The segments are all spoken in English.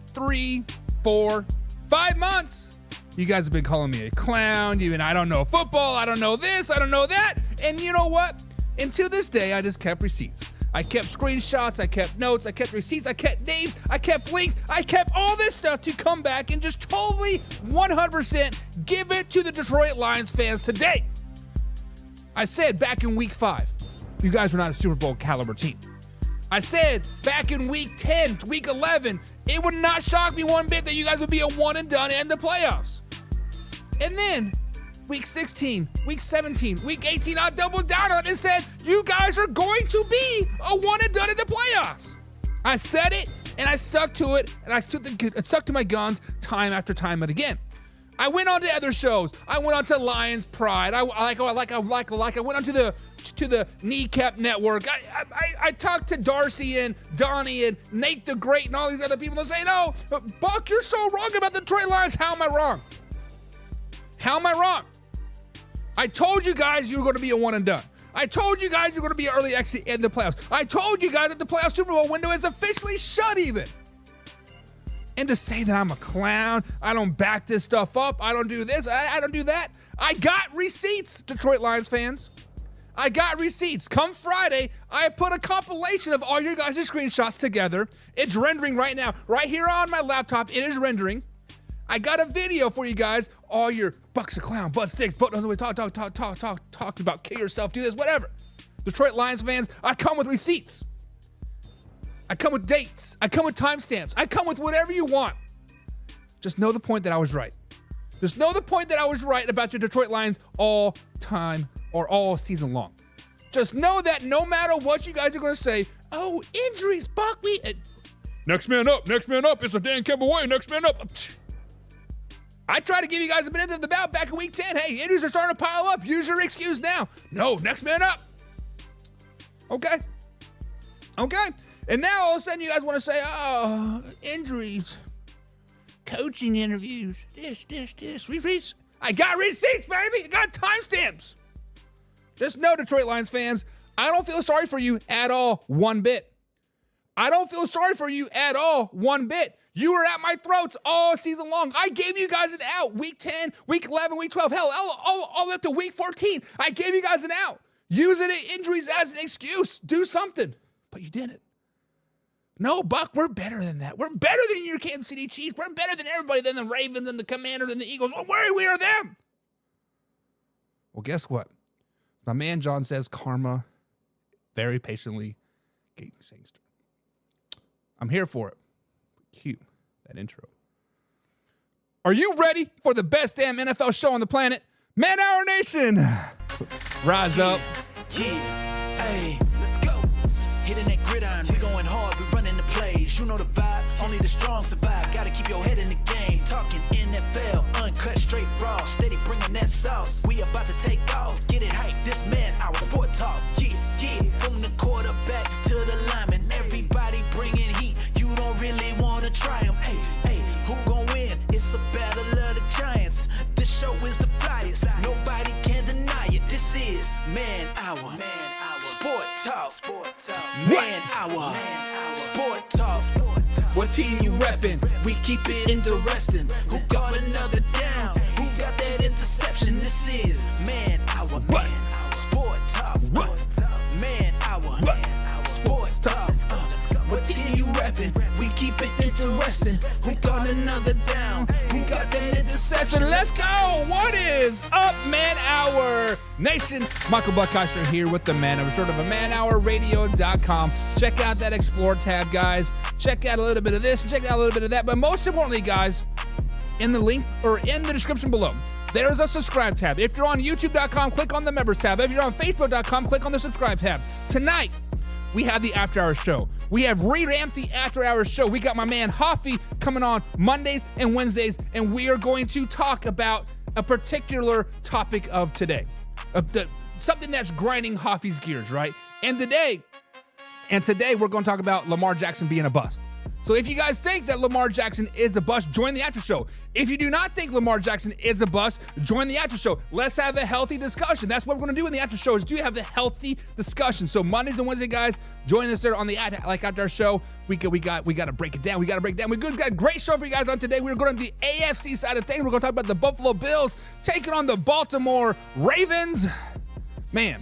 3, 4, 5 months, you guys have been calling me a clown. Even I don't know football. I don't know this. I don't know that. And you know what? And to this day, I just kept receipts. I kept screenshots. I kept notes. I kept receipts. I kept names. I kept links. I kept all this stuff to come back and just totally 100% give it to the Detroit Lions fans today. I said back in week 5, you guys were not a Super Bowl caliber team. I said back in week 10 to week 11, it would not shock me one bit that you guys would be a one and done in the playoffs. And then week 16, week 17, week 18, I doubled down on it and said, you guys are going to be a one and done in the playoffs. I said it and I stuck to it and I stuck to my guns time after time and again. I went on to other shows. I went on to Lions Pride. I went on to the Kneecap Network. I talked to Darcy and Donnie and Nate the Great and all these other people. They'll say, no, Buck, you're so wrong about the Detroit Lions. How am I wrong? How am I wrong? I told you guys you were going to be a one and done. I told you guys you're going to be an early exit in the playoffs. I told you guys that the playoff Super Bowl window is officially shut even. And to say that I'm a clown, I don't back this stuff up, I don't do this, I don't do that. I got receipts, Detroit Lions fans. I got receipts. Come Friday, I put a compilation of all your guys' screenshots together. It's rendering right now. Right here on my laptop, it is rendering. I got a video for you guys. All your Buck's a clown, Bud Sticks, talk about kill yourself, do this, whatever. Detroit Lions fans, I come with receipts. I come with dates. I come with timestamps. I come with whatever you want. Just know the point that I was right. Just know the point that I was right about your Detroit Lions all time or all season long. Just know that no matter what you guys are going to say, oh, injuries, Buck, next man up. It's a Dan Campbell way. Next man up. I tried to give you guys a benefit of the doubt back in week 10. Hey, injuries are starting to pile up. Use your excuse now. No, next man up. Okay. And now all of a sudden you guys want to say, oh, injuries, coaching interviews, this. Receipts. I got receipts, baby. I got timestamps. Just know, Detroit Lions fans, I don't feel sorry for you at all one bit. I don't feel sorry for you at all one bit. You were at my throats all season long. I gave you guys an out. Week 10, week 11, week 12, hell, all the way up to week 14. I gave you guys an out. Using injuries as an excuse. Do something. But you didn't. No, Buck, we're better than that. We're better than your Kansas City Chiefs. We're better than everybody, than the Ravens and the Commanders and the Eagles. Well, we are them. Well, guess what? My man John says karma very patiently getting changed. I'm here for it. Cue that intro. Are you ready for the best damn NFL show on the planet? Man Hour Nation. Rise up. Yeah, hey, let's go. Hitting that gridiron, we going hard, we running the plays. You know the vibe, only the strong survive. Gotta keep your head in the game. Talking NFL, uncut, straight raw. Steady bringing that sauce. We about to take off. Get it hype, this man, our sport talk. Yeah, from the quarterback to the lineman. Everybody bringing heat. You don't really want to try them. Hey, who gon' win? It's a battle of the giants. This show is the flyest. Nobody can deny it. This is Man Hour. Sport Talk. Man Hour. Sport Talk. What team you reppin'? We keep it interesting. Who got another down? Who got that interception? This is Man Hour. Sport Talk. Man Hour. Sport Talk. What team you reppin'? We keep it interesting. Who got another down? Who got that interception? Let's go. What is up, Man Hour Nation? Michael Buckheischer here with the Man Hour, sort of a manhourradio.com. Check out that Explore tab, guys. Check out a little bit of this, check out a little bit of that. But most importantly, guys, in the link or in the description below, there's a subscribe tab. If you're on youtube.com, click on the members tab. If you're on facebook.com, click on the subscribe tab. Tonight, we have the After Hours show. We have revamped the After Hours show. We got my man Hoffy coming on Mondays and Wednesdays, and we are going to talk about a particular topic of today. Something that's grinding Hoffy's gears, right? And today we're going to talk about Lamar Jackson being a bust. So if you guys think that Lamar Jackson is a bust, join the after show. If you do not think Lamar Jackson is a bust, join the after show. Let's have a healthy discussion. That's what we're going to do in the after show, is do have the healthy discussion. So Mondays and Wednesdays, guys, join us there on the after show. We got to break it down. We got a great show for you guys on today. We're going to the AFC side of things. We're going to talk about the Buffalo Bills taking on the Baltimore Ravens. Man,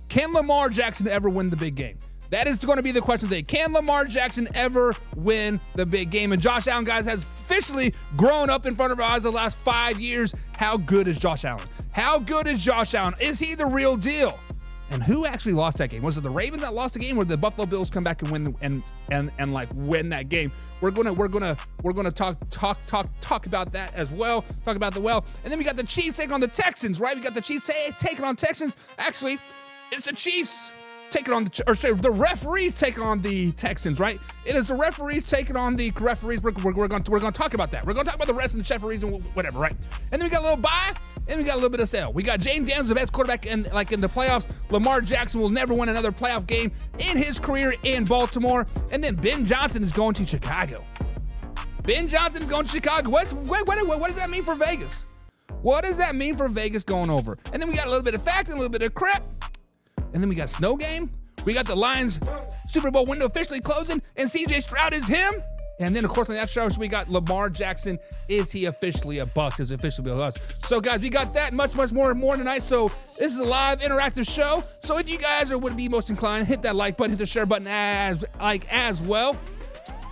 can Lamar Jackson ever win the big game? That is going to be the question today. Can Lamar Jackson ever win the big game? And Josh Allen, guys, has officially grown up in front of our eyes the last 5 years. How good is Josh Allen? How good is Josh Allen? Is he the real deal? And who actually lost that game? Was it the Ravens that lost the game, or did the Buffalo Bills come back and win win that game? We're gonna talk about that as well. Talk about and then we got the Chiefs taking on the Texans, right? We got the Chiefs taking on Texans. Actually, it's the Chiefs taking on the referees taking on the Texans, right? It is the referees taking on the referees. We're going to talk about that. We're going to talk about the rest of the referees and whatever, right? And then we got a little bye, and we got a little bit of sell. We got Jayden Daniels, the best quarterback in the playoffs. Lamar Jackson will never win another playoff game in his career in Baltimore. And then Ben Johnson is going to Chicago. Ben Johnson is going to Chicago. What does that mean for Vegas? What does that mean for Vegas going over? And then we got a little bit of fact and a little bit of crap. And then we got snow game. We got the Lions Super Bowl window officially closing, and CJ Stroud is him. And then, of course, on the after show, we got Lamar Jackson. Is he officially a bust? Is he officially a bust? So, guys, we got that and much more tonight. So, this is a live interactive show. So, if you guys would be most inclined, hit that like button, hit the share button as well.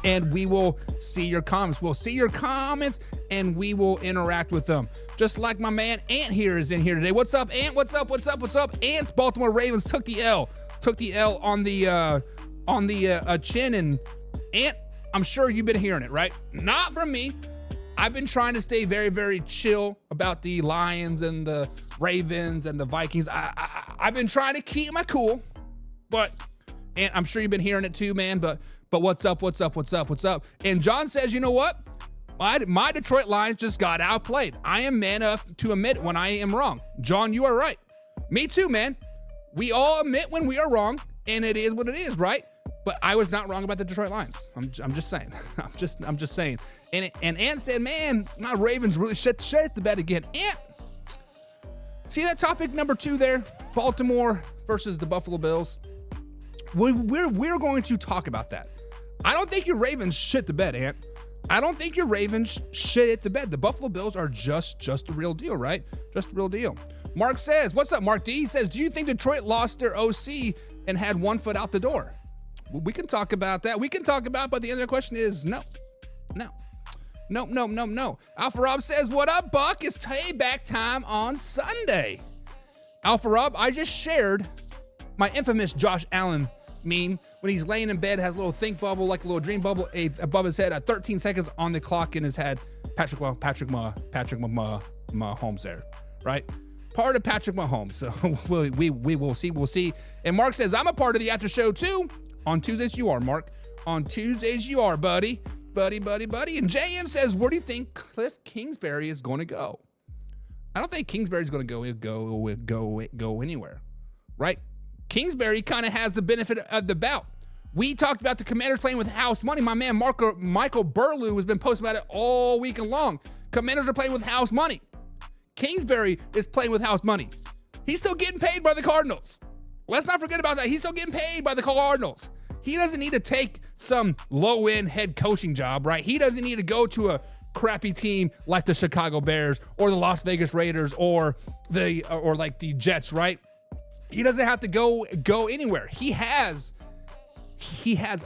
And we will see your comments. We'll see your comments, and we will interact with them. Just like my man Ant here is in here today. What's up, Ant? What's up? Ant, Baltimore Ravens took the L. On the chin. And Ant, I'm sure you've been hearing it, right? Not from me. I've been trying to stay very, very chill about the Lions and the Ravens and the Vikings. I've been trying to keep my cool, but Ant, I'm sure you've been hearing it too, man. But what's up? And John says, you know what? My Detroit Lions just got outplayed. I am man enough to admit when I am wrong. John, you are right. Me too, man. We all admit when we are wrong, and it is what it is, right? But I was not wrong about the Detroit Lions. I'm just saying. I'm just saying. And Ant said, man, my Ravens really shit the bed again. Ant, see that topic number 2 there? Baltimore versus the Buffalo Bills. We're going to talk about that. I don't think your Ravens shit the bed, Ant. I don't think your Ravens shit the bed. The Buffalo Bills are just the real deal, right? Just the real deal. Mark says, what's up, Mark D? He says, do you think Detroit lost their OC and had one foot out the door? Well, we can talk about that. But the other question is no. Alpha Rob says, what up, Buck? It's payback time on Sunday. Alpha Rob, I just shared my infamous Josh Allen meme when he's laying in bed, has a little think bubble, like a little dream bubble above his head, 13 seconds on the clock in his head. Patrick Mahomes there, right? Part of Patrick Mahomes. So we will see. We'll see. And Mark says, I'm a part of the after show too. On Tuesdays you are, Mark. On Tuesdays you are, buddy. And JM says, where do you think Cliff Kingsbury is going to go? I don't think Kingsbury's going to go anywhere, right? Kingsbury kind of has the benefit of the doubt. We talked about the Commanders playing with house money. My man Michael Burlew has been posting about it all weekend long. Commanders are playing with house money. Kingsbury is playing with house money. He's still getting paid by the Cardinals. Let's not forget about that. He's still getting paid by the Cardinals. He doesn't need to take some low-end head coaching job, right? He doesn't need to go to a crappy team like the Chicago Bears or the Las Vegas Raiders or like the Jets, right? He doesn't have to go anywhere. He has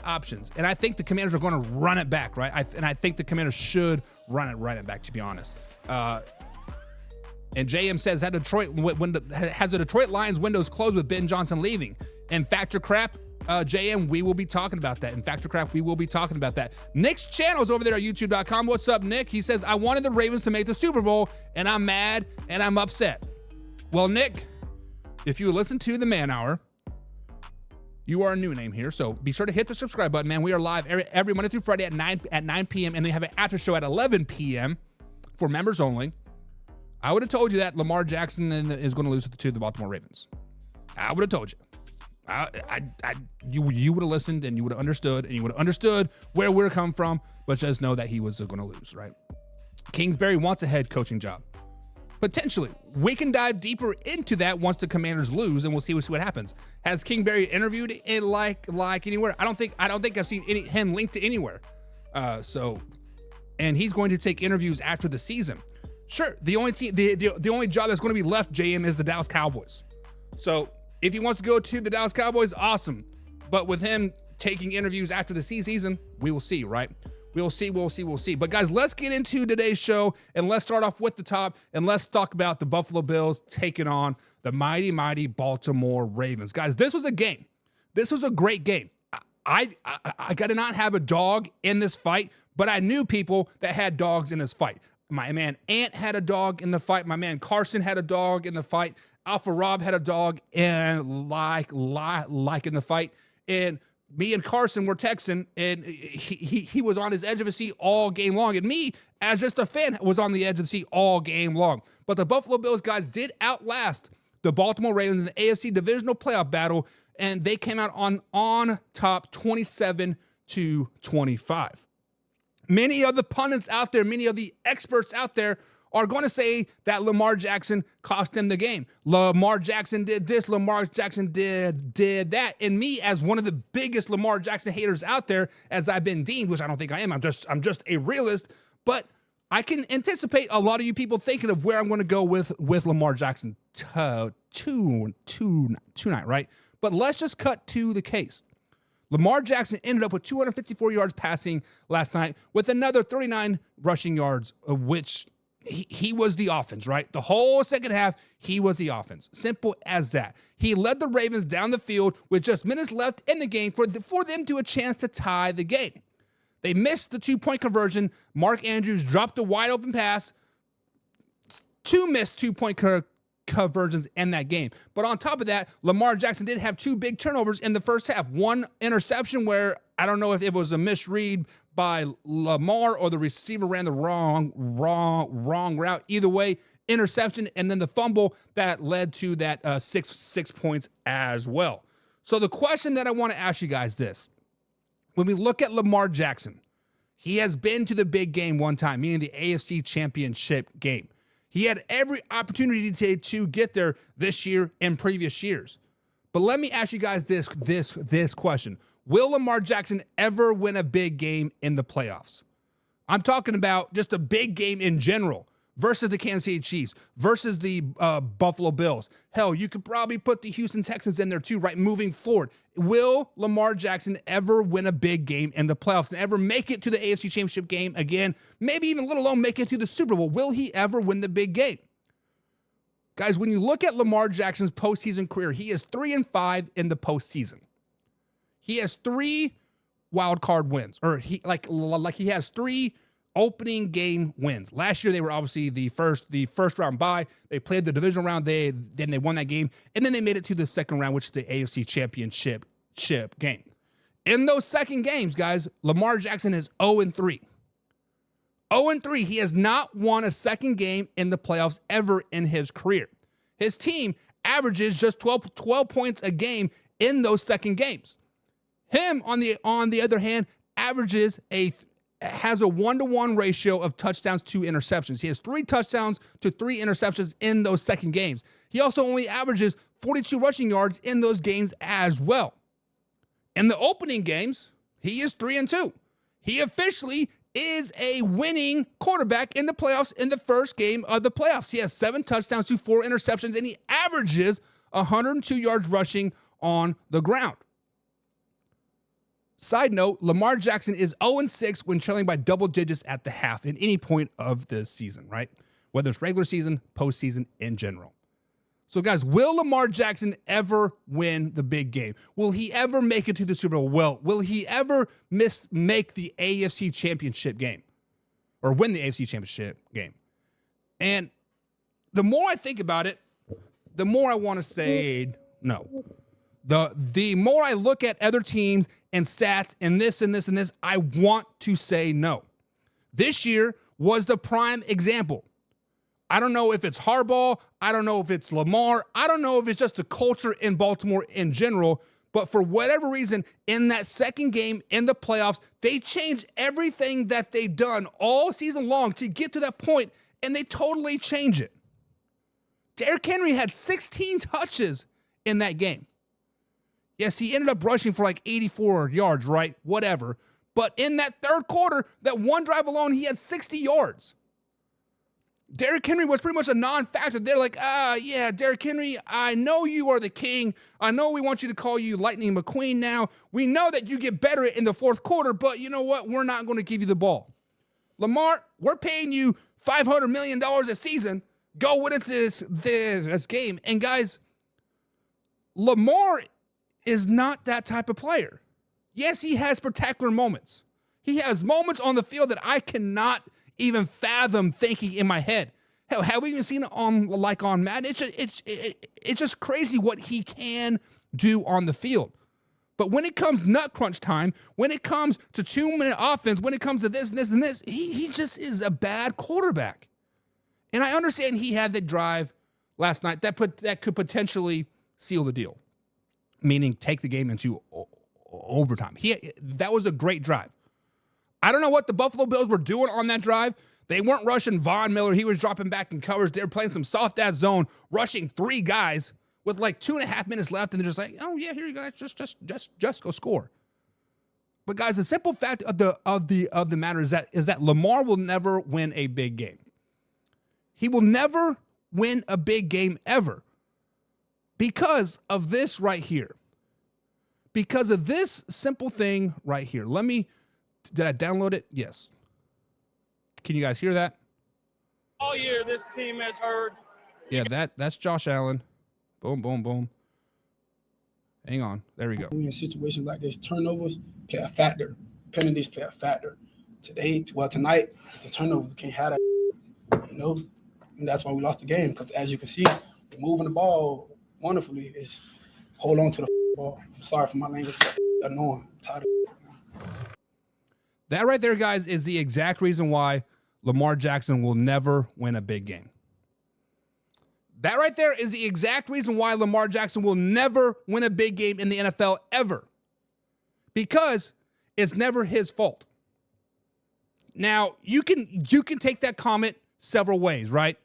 options, and I think the Commanders are going to run it back, right? I think the Commanders should run it back, to be honest. And JM says, has the Detroit Lions windows closed with Ben Johnson leaving? And Factor Crap, JM, we will be talking about that. Nick's channel's over there at youtube.com. What's up, Nick? He says, I wanted the Ravens to make the Super Bowl, and I'm mad and I'm upset. Well, Nick, if you listen to the Man Hour, you are a new name here, so be sure to hit the subscribe button, man. We are live every Monday through Friday at 9 p.m., and they have an after show at 11 p.m. for members only. I would have told you that Lamar Jackson is going to lose to the Baltimore Ravens. I would have told you. You would have listened and you would have understood where we're coming from, but just know that he was going to lose, right? Kingsbury wants a head coaching job. Potentially. We can dive deeper into that once the Commanders lose, and we'll see what happens. Has Kingsbury interviewed in like anywhere? I don't think I've seen him linked to anywhere. And he's going to take interviews after the season. Sure, the only job that's going to be left, JM, is the Dallas Cowboys. So if he wants to go to the Dallas Cowboys, awesome. But with him taking interviews after the season, we will see, right? We'll see. But guys, let's get into today's show, and let's start off with the top, and let's talk about the Buffalo Bills taking on the mighty, mighty Baltimore Ravens. Guys, this was a game. This was a great game. I got to not have a dog in this fight, but I knew people that had dogs in this fight. My man Ant had a dog in the fight. My man Carson had a dog in the fight. Alpha Rob had a dog and like in the fight. And me and Carson were texting, and he was on his edge of his seat all game long. And me, as just a fan, was on the edge of the seat all game long. But the Buffalo Bills guys did outlast the Baltimore Ravens in the AFC Divisional Playoff battle, and they came out on top 27-25. Many of the pundits out there, many of the experts out there are going to say that Lamar Jackson cost them the game. Lamar Jackson did this, Lamar Jackson did that. And me, as one of the biggest Lamar Jackson haters out there, as I've been deemed, which I don't think I am, I'm just a realist, but I can anticipate a lot of you people thinking of where I'm going to go with Lamar Jackson tonight, right? But let's just cut to the case. Lamar Jackson ended up with 254 yards passing last night with another 39 rushing yards, which he was the offense, right? The whole second half, he was the offense. Simple as that. He led the Ravens down the field with just minutes left in the game for them to a chance to tie the game. They missed the 2-point conversion. Mark Andrews dropped a wide open pass. Two missed 2-point conversions in that game. But on top of that, Lamar Jackson did have 2 big turnovers in the first half. One interception where I don't know if it was a misread by Lamar or the receiver ran the wrong route. Either way, interception, and then the fumble that led to that 6 points as well. So the question that I want to ask you guys this. When we look at Lamar Jackson, he has been to the big game one time, meaning the AFC Championship game. He had every opportunity to get there this year and previous years. But let me ask you guys this question. Will Lamar Jackson ever win a big game in the playoffs? I'm talking about just a big game in general versus the Kansas City Chiefs, versus the Buffalo Bills. Hell, you could probably put the Houston Texans in there too, right, moving forward. Will Lamar Jackson ever win a big game in the playoffs and ever make it to the AFC Championship game again, maybe even let alone make it to the Super Bowl? Will he ever win the big game? Guys, when you look at Lamar Jackson's postseason career, he is 3-5 in the postseason. He has 3 wild card wins, or he has 3 opening game wins. Last year, they were obviously the first round bye. They played the divisional round. Then they won that game, and then they made it to the second round, which is the AFC Championship game. In those second games, guys, Lamar Jackson is 0-3. 0-3. He has not won a second game in the playoffs ever in his career. His team averages just 12 points a game in those second games. Him, on the other hand, has a 1-to-1 ratio of touchdowns to interceptions. He has 3 touchdowns to 3 interceptions in those second games. He also only averages 42 rushing yards in those games as well. In the opening games, he is 3-2. He officially is a winning quarterback in the playoffs in the first game of the playoffs. He has 7 touchdowns to 4 interceptions, and he averages 102 yards rushing on the ground. Side note, Lamar Jackson is 0-6 when trailing by double digits at the half in any point of this season, right? Whether it's regular season, postseason, in general. So, guys, will Lamar Jackson ever win the big game? Will he ever make it to the Super Bowl? Well, will he ever make the AFC Championship game or win the AFC Championship game? And the more I think about it, the more I want to say no. The more I look at other teams and stats and this and this and this, I want to say no. This year was the prime example. I don't know if it's Harbaugh. I don't know if it's Lamar. I don't know if it's just the culture in Baltimore in general. But for whatever reason, in that second game in the playoffs, they changed everything that they've done all season long to get to that point, and they totally change it. Derrick Henry had 16 touches in that game. Yes, he ended up rushing for like 84 yards, right? Whatever. But in that third quarter, that one drive alone, he had 60 yards. Derrick Henry was pretty much a non-factor. They're like, yeah, Derrick Henry, I know you are the king. I know we want you to call you Lightning McQueen now. We know that you get better in the fourth quarter, but you know what? We're not going to give you the ball. Lamar, we're paying you $500 million a season. Go win it this game. And guys, Lamar is not that type of player. Yes, he has spectacular moments. He has moments on the field that I cannot even fathom thinking in my head. Hell, have we even seen it on Madden? It's just crazy what he can do on the field. But when it comes nut crunch time, when it comes to 2-minute offense, when it comes to this and this and this, he just is a bad quarterback. And I understand he had the drive last night that could potentially seal the deal, meaning take the game into overtime. That was a great drive. I don't know what the Buffalo Bills were doing on that drive. They weren't rushing Von Miller. He was dropping back in coverage. They were playing some soft-ass zone, rushing 3 guys with like 2.5 minutes left, and they're just like, oh yeah, here you guys, just go score. But guys, the simple fact of the matter is that Lamar will never win a big game. He will never win a big game ever because of this right here. Because of this simple thing right here. Did I download it? Yes. Can you guys hear that? All year, this team has heard. Yeah, that's Josh Allen. Boom, boom, boom. Hang on. There we go. In situations like this, turnovers play a factor. Penalties play a factor. Tonight, the turnovers can't have that, and that's why we lost the game. Because as you can see, we're moving the ball wonderfully. Is hold on to the ball. I'm sorry for my language. Annoying. I'm tired of it. That right there, guys, is the exact reason why Lamar Jackson will never win a big game. That right there is the exact reason why Lamar Jackson will never win a big game in the NFL ever. Because it's never his fault. Now, you can take that comment several ways, right?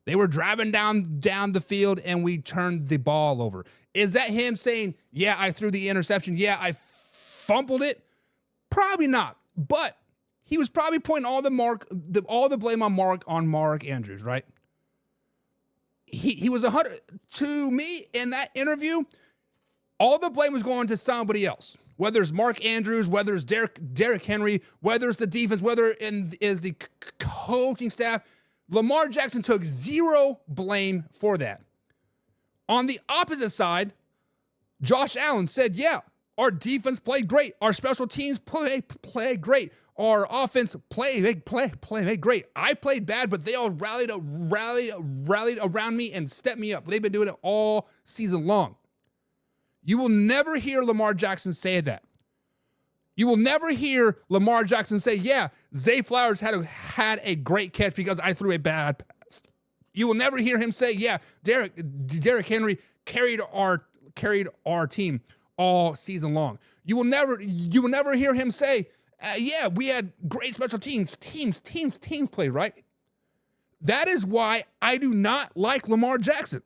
They were driving down the field and we turned the ball over. Is that him saying, yeah, I threw the interception. Yeah, I fumbled it? Probably not. But he was probably pointing all the blame on Mark Andrews, right? He was 100 to me in that interview. All the blame was going to somebody else, whether it's Mark Andrews, whether it's Derrick Henry, whether it's the defense, whether it is the coaching staff. Lamar Jackson took zero blame for that. On the opposite side, Josh Allen said, yeah, our defense played great. Our special teams play great. Our offense played great. I played bad, but they all rallied around me and stepped me up. They've been doing it all season long. You will never hear Lamar Jackson say that. You will never hear Lamar Jackson say, yeah, Zay Flowers had a great catch because I threw a bad pass. You will never hear him say, yeah, Derrick Henry carried our team all season long. You will never hear him say, yeah, we had great special teams play, right? That is why I do not like Lamar Jackson.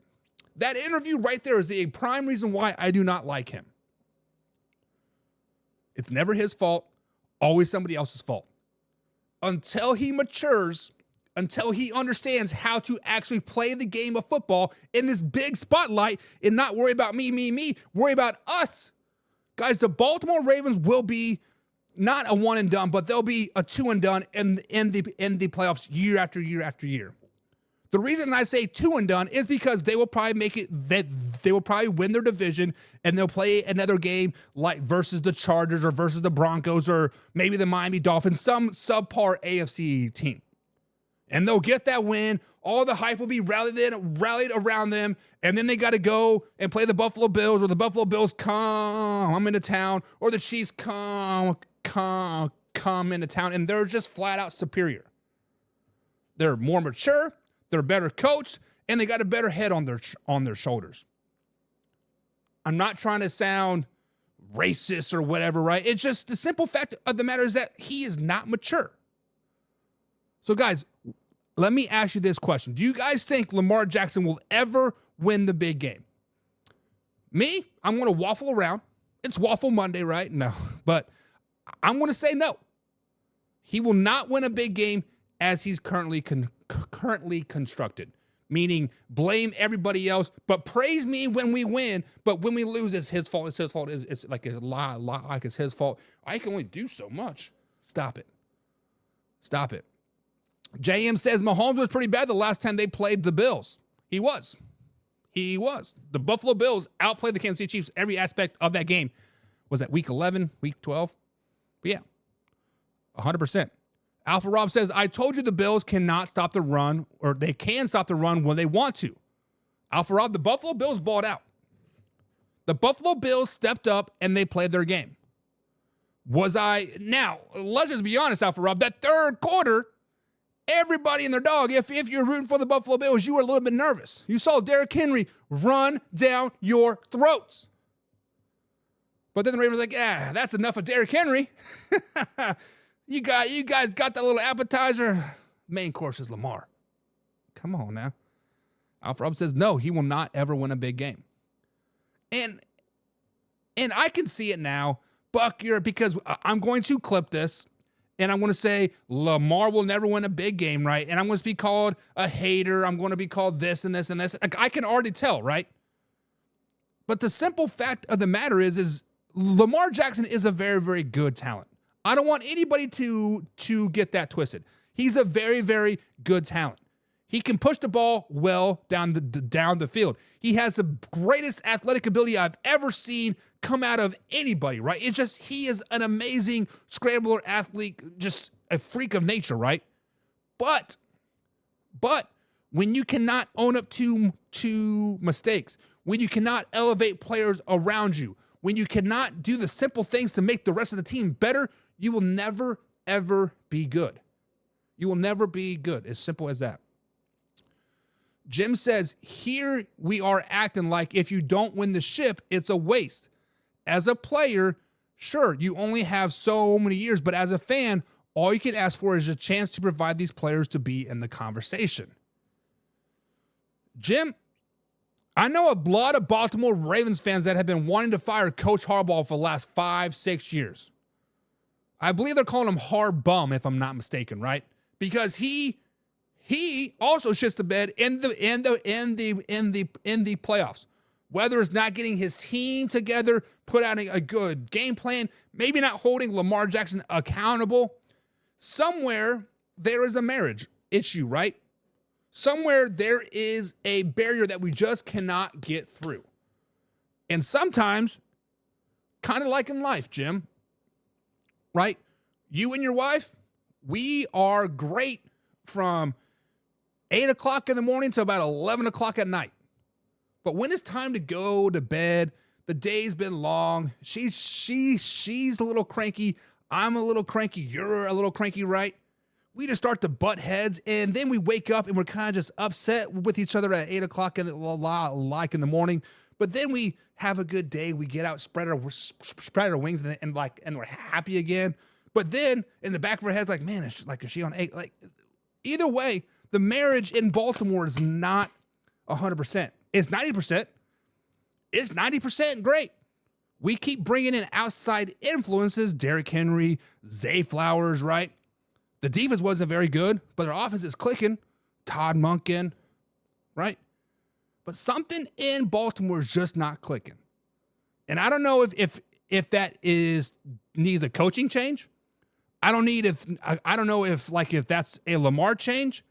That interview right there is the prime reason why I do not like him. It's never his fault, always somebody else's fault. Until he matures, until he understands how to actually play the game of football in this big spotlight and not worry about me, worry about us. Guys, the Baltimore Ravens will be not a one and done, but they'll be a 2 and done in the playoffs year after year after year. The reason I say 2 and done is because they will probably make it that they will probably win their division and they'll play another game like versus the Chargers or versus the Broncos or maybe the Miami Dolphins, some subpar AFC team. And they'll get that win. All the hype will be rallied around them. And then they got to go and play the Buffalo Bills, or the Buffalo Bills come into town, or the Chiefs come into town. And they're just flat out superior. They're more mature. They're better coached, and they got a better head on their shoulders. I'm not trying to sound racist or whatever, right? It's just the simple fact of the matter is that he is not mature. So, guys, let me ask you this question. Do you guys think Lamar Jackson will ever win the big game? Me, I'm going to waffle around. It's Waffle Monday, right? No, but I'm going to say no. He will not win a big game as he's currently constructed, meaning blame everybody else, but praise me when we win. But when we lose, it's his fault. It's his fault. It's like a lie, like it's his fault. I can only do so much. Stop it. Stop it. JM says Mahomes was pretty bad the last time they played the Bills. He was. The Buffalo Bills outplayed the Kansas City Chiefs every aspect of that game. Was that week 11, week 12? But yeah, 100%. Alpha Rob says, I told you the Bills cannot stop the run, or they can stop the run when they want to. Alpha Rob, the Buffalo Bills balled out. The Buffalo Bills stepped up and they played their game. Now, let's just be honest, Alpha Rob, that third quarter, everybody and their dog, if you're rooting for the Buffalo Bills, you were a little bit nervous. You saw Derrick Henry run down your throats. But then the Ravens were like, that's enough of Derrick Henry. You guys got that little appetizer. Main course is Lamar. Come on now. Alpha Rob says, no, he will not ever win a big game. And I can see it now, Buck, because I'm going to clip this. And I'm going to say Lamar will never win a big game, right? And I'm going to be called a hater. I'm going to be called this and this and this. I can already tell, right? But the simple fact of the matter is Lamar Jackson is a very, very good talent. I don't want anybody to get that twisted. He's a very, very good talent. He can push the ball well down the field. He has the greatest athletic ability I've ever seen come out of anybody, right? It's just he is an amazing scrambler athlete, just a freak of nature, right? But when you cannot own up to mistakes, when you cannot elevate players around you, when you cannot do the simple things to make the rest of the team better, you will never, ever be good. You will never be good. As simple as that. Jim says, here we are acting like if you don't win the ship, it's a waste. As a player, sure, you only have so many years, but as a fan, all you can ask for is a chance to provide these players to be in the conversation. Jim, I know a lot of Baltimore Ravens fans that have been wanting to fire Coach Harbaugh for the last 5-6 years. I believe they're calling him Hard Bum, if I'm not mistaken, right? Because he also shits the bed in the playoffs. Whether it's not getting his team together, put out a good game plan, maybe not holding Lamar Jackson accountable. Somewhere there is a marriage issue, right? Somewhere there is a barrier that we just cannot get through. And sometimes, kind of like in life, Jim, right? You and your wife, we are great from 8 o'clock in the morning to about 11 o'clock at night. But when it's time to go to bed, the day's been long. She's a little cranky. I'm a little cranky. You're a little cranky, right? We just start to butt heads, and then we wake up and we're kind of just upset with each other at 8 o'clock in the morning. But then we have a good day. We get out, spread our wings, and we're happy again. But then in the back of our heads, like, man, is she on 8? Like, either way, the marriage in Baltimore is not 100%. It's 90%. It's 90% great. We keep bringing in outside influences, Derrick Henry, Zay Flowers, right? The defense wasn't very good, but our offense is clicking. Todd Monken, right? But something in Baltimore is just not clicking. And I don't know if that needs a coaching change. I don't know if that's a Lamar change.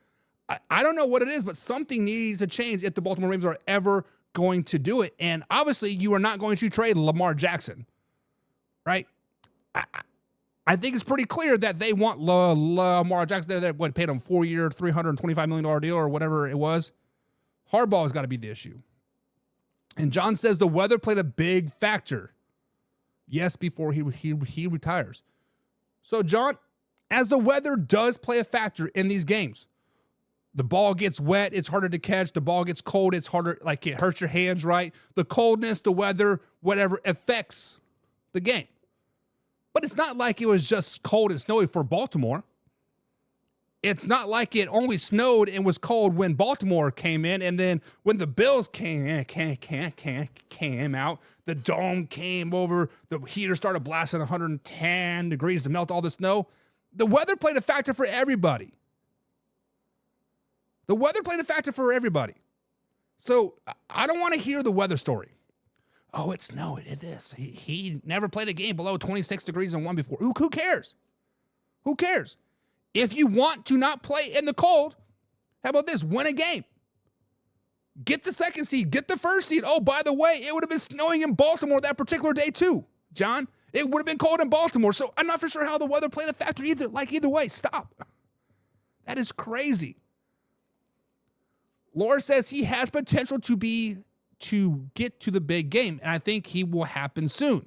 I don't know what it is, but something needs to change if the Baltimore Ravens are ever going to do it. And obviously, you are not going to trade Lamar Jackson, right? I think it's pretty clear that they want Lamar Jackson. They paid him 4-year, $325 million deal or whatever it was. Harbaugh has got to be the issue. And John says the weather played a big factor. Yes, before he retires. So, John, as the weather does play a factor in these games, the ball gets wet, it's harder to catch. The ball gets cold, it's harder, like it hurts your hands, right? The coldness, the weather, whatever affects the game. But it's not like it was just cold and snowy for Baltimore. It's not like it only snowed and was cold when Baltimore came in, and then when the Bills came out, the dome came over, the heater started blasting 110 degrees to melt all the snow. The weather played a factor for everybody. The weather played a factor for everybody. So I don't want to hear the weather story. Oh, it snowed. It is. He never played a game below 26 degrees and won before. Who cares? Who cares? If you want to not play in the cold, how about this? Win a game. Get the second seed. Get the first seed. Oh, by the way, it would have been snowing in Baltimore that particular day too, John. It would have been cold in Baltimore. So I'm not for sure how the weather played a factor either. Like, either way, stop. That is crazy. Laura says he has potential to get to the big game, and I think he will happen soon.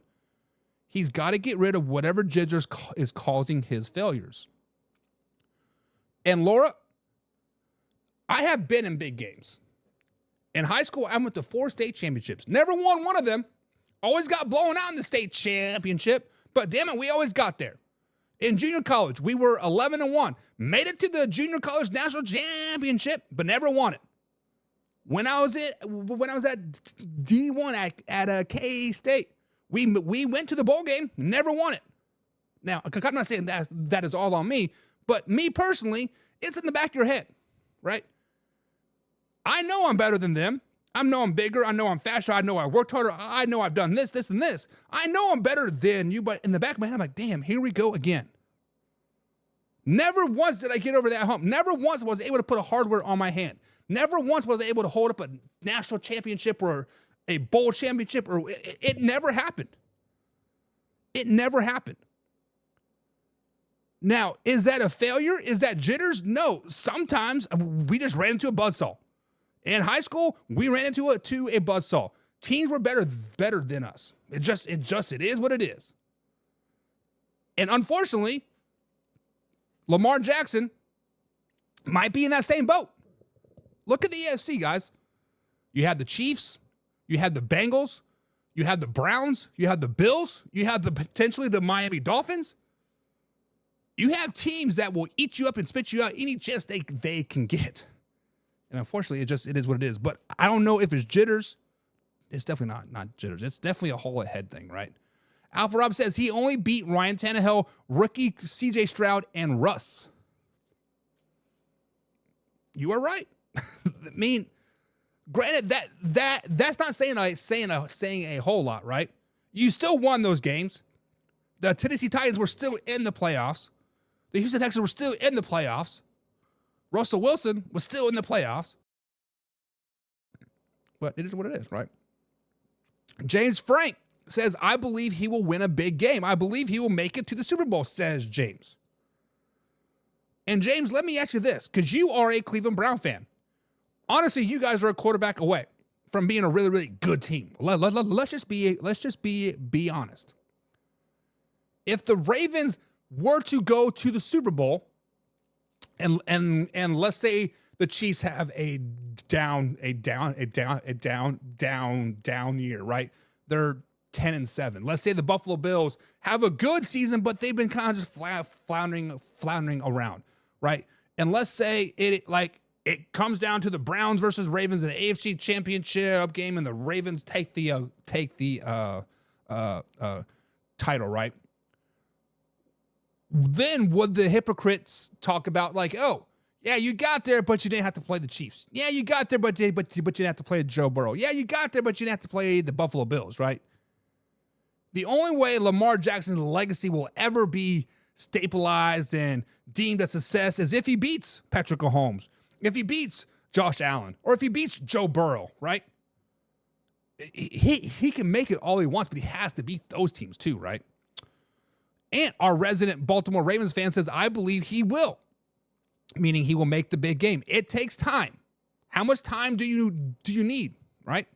He's got to get rid of whatever ginger is causing his failures. And Laura, I have been in big games. In high school, I went to 4 state championships. Never won one of them. Always got blown out in the state championship, but damn it, we always got there. In junior college, we were 11-1. Made it to the junior college national championship, but never won it. When I was at D1 at K-State, we went to the bowl game, never won it. Now, I'm not saying that is all on me, but me personally, it's in the back of your head, right? I know I'm better than them. I know I'm bigger. I know I'm faster. I know I worked harder. I know I've done this, and this. I know I'm better than you, but in the back of my head, I'm like, damn, here we go again. Never once did I get over that hump. Never once was I able to put a hardware on my hand. Never once was I able to hold up a national championship or a bowl championship. Or it never happened. It never happened. Now, is that a failure? Is that jitters? No. Sometimes we just ran into a buzzsaw. In high school, we ran into a buzzsaw. Teams were better than us. It is what it is. And unfortunately, Lamar Jackson might be in that same boat. Look at the AFC, guys. You have the Chiefs, you have the Bengals, you have the Browns, you have the Bills, you have potentially the Miami Dolphins. You have teams that will eat you up and spit you out any chance they can get. And unfortunately, it is what it is. But I don't know if it's jitters. It's definitely not jitters. It's definitely a whole head thing, right? Alpha Rob says he only beat Ryan Tannehill, rookie CJ Stroud, and Russ. You are right. I mean, granted, that's not saying a whole lot, right? You still won those games. The Tennessee Titans were still in the playoffs. The Houston Texans were still in the playoffs. Russell Wilson was still in the playoffs. But it is what it is, right? James Frank says, I believe he will win a big game. I believe he will make it to the Super Bowl, says James. And James, let me ask you this, because you are a Cleveland Brown fan. Honestly, you guys are a quarterback away from being a really, really good team. Let's just be honest. If the Ravens were to go to the Super Bowl, and let's say the Chiefs have a down year, right? They're 10-7. Let's say the Buffalo Bills have a good season, but they've been kind of just floundering around, right? And let's say it comes down to the Browns versus Ravens in the AFC Championship game, and the Ravens take the title, right? Then would the hypocrites talk about like, oh, yeah, you got there, but you didn't have to play the Chiefs. Yeah, you got there, but you didn't have to play Joe Burrow. Yeah, you got there, but you didn't have to play the Buffalo Bills, right? The only way Lamar Jackson's legacy will ever be stabilized and deemed a success is if he beats Patrick Mahomes, if he beats Josh Allen, or if he beats Joe Burrow, right? He can make it all he wants, but he has to beat those teams too, right? And our resident Baltimore Ravens fan says, I believe he will, meaning he will make the big game. It takes time. How much time do you need, right?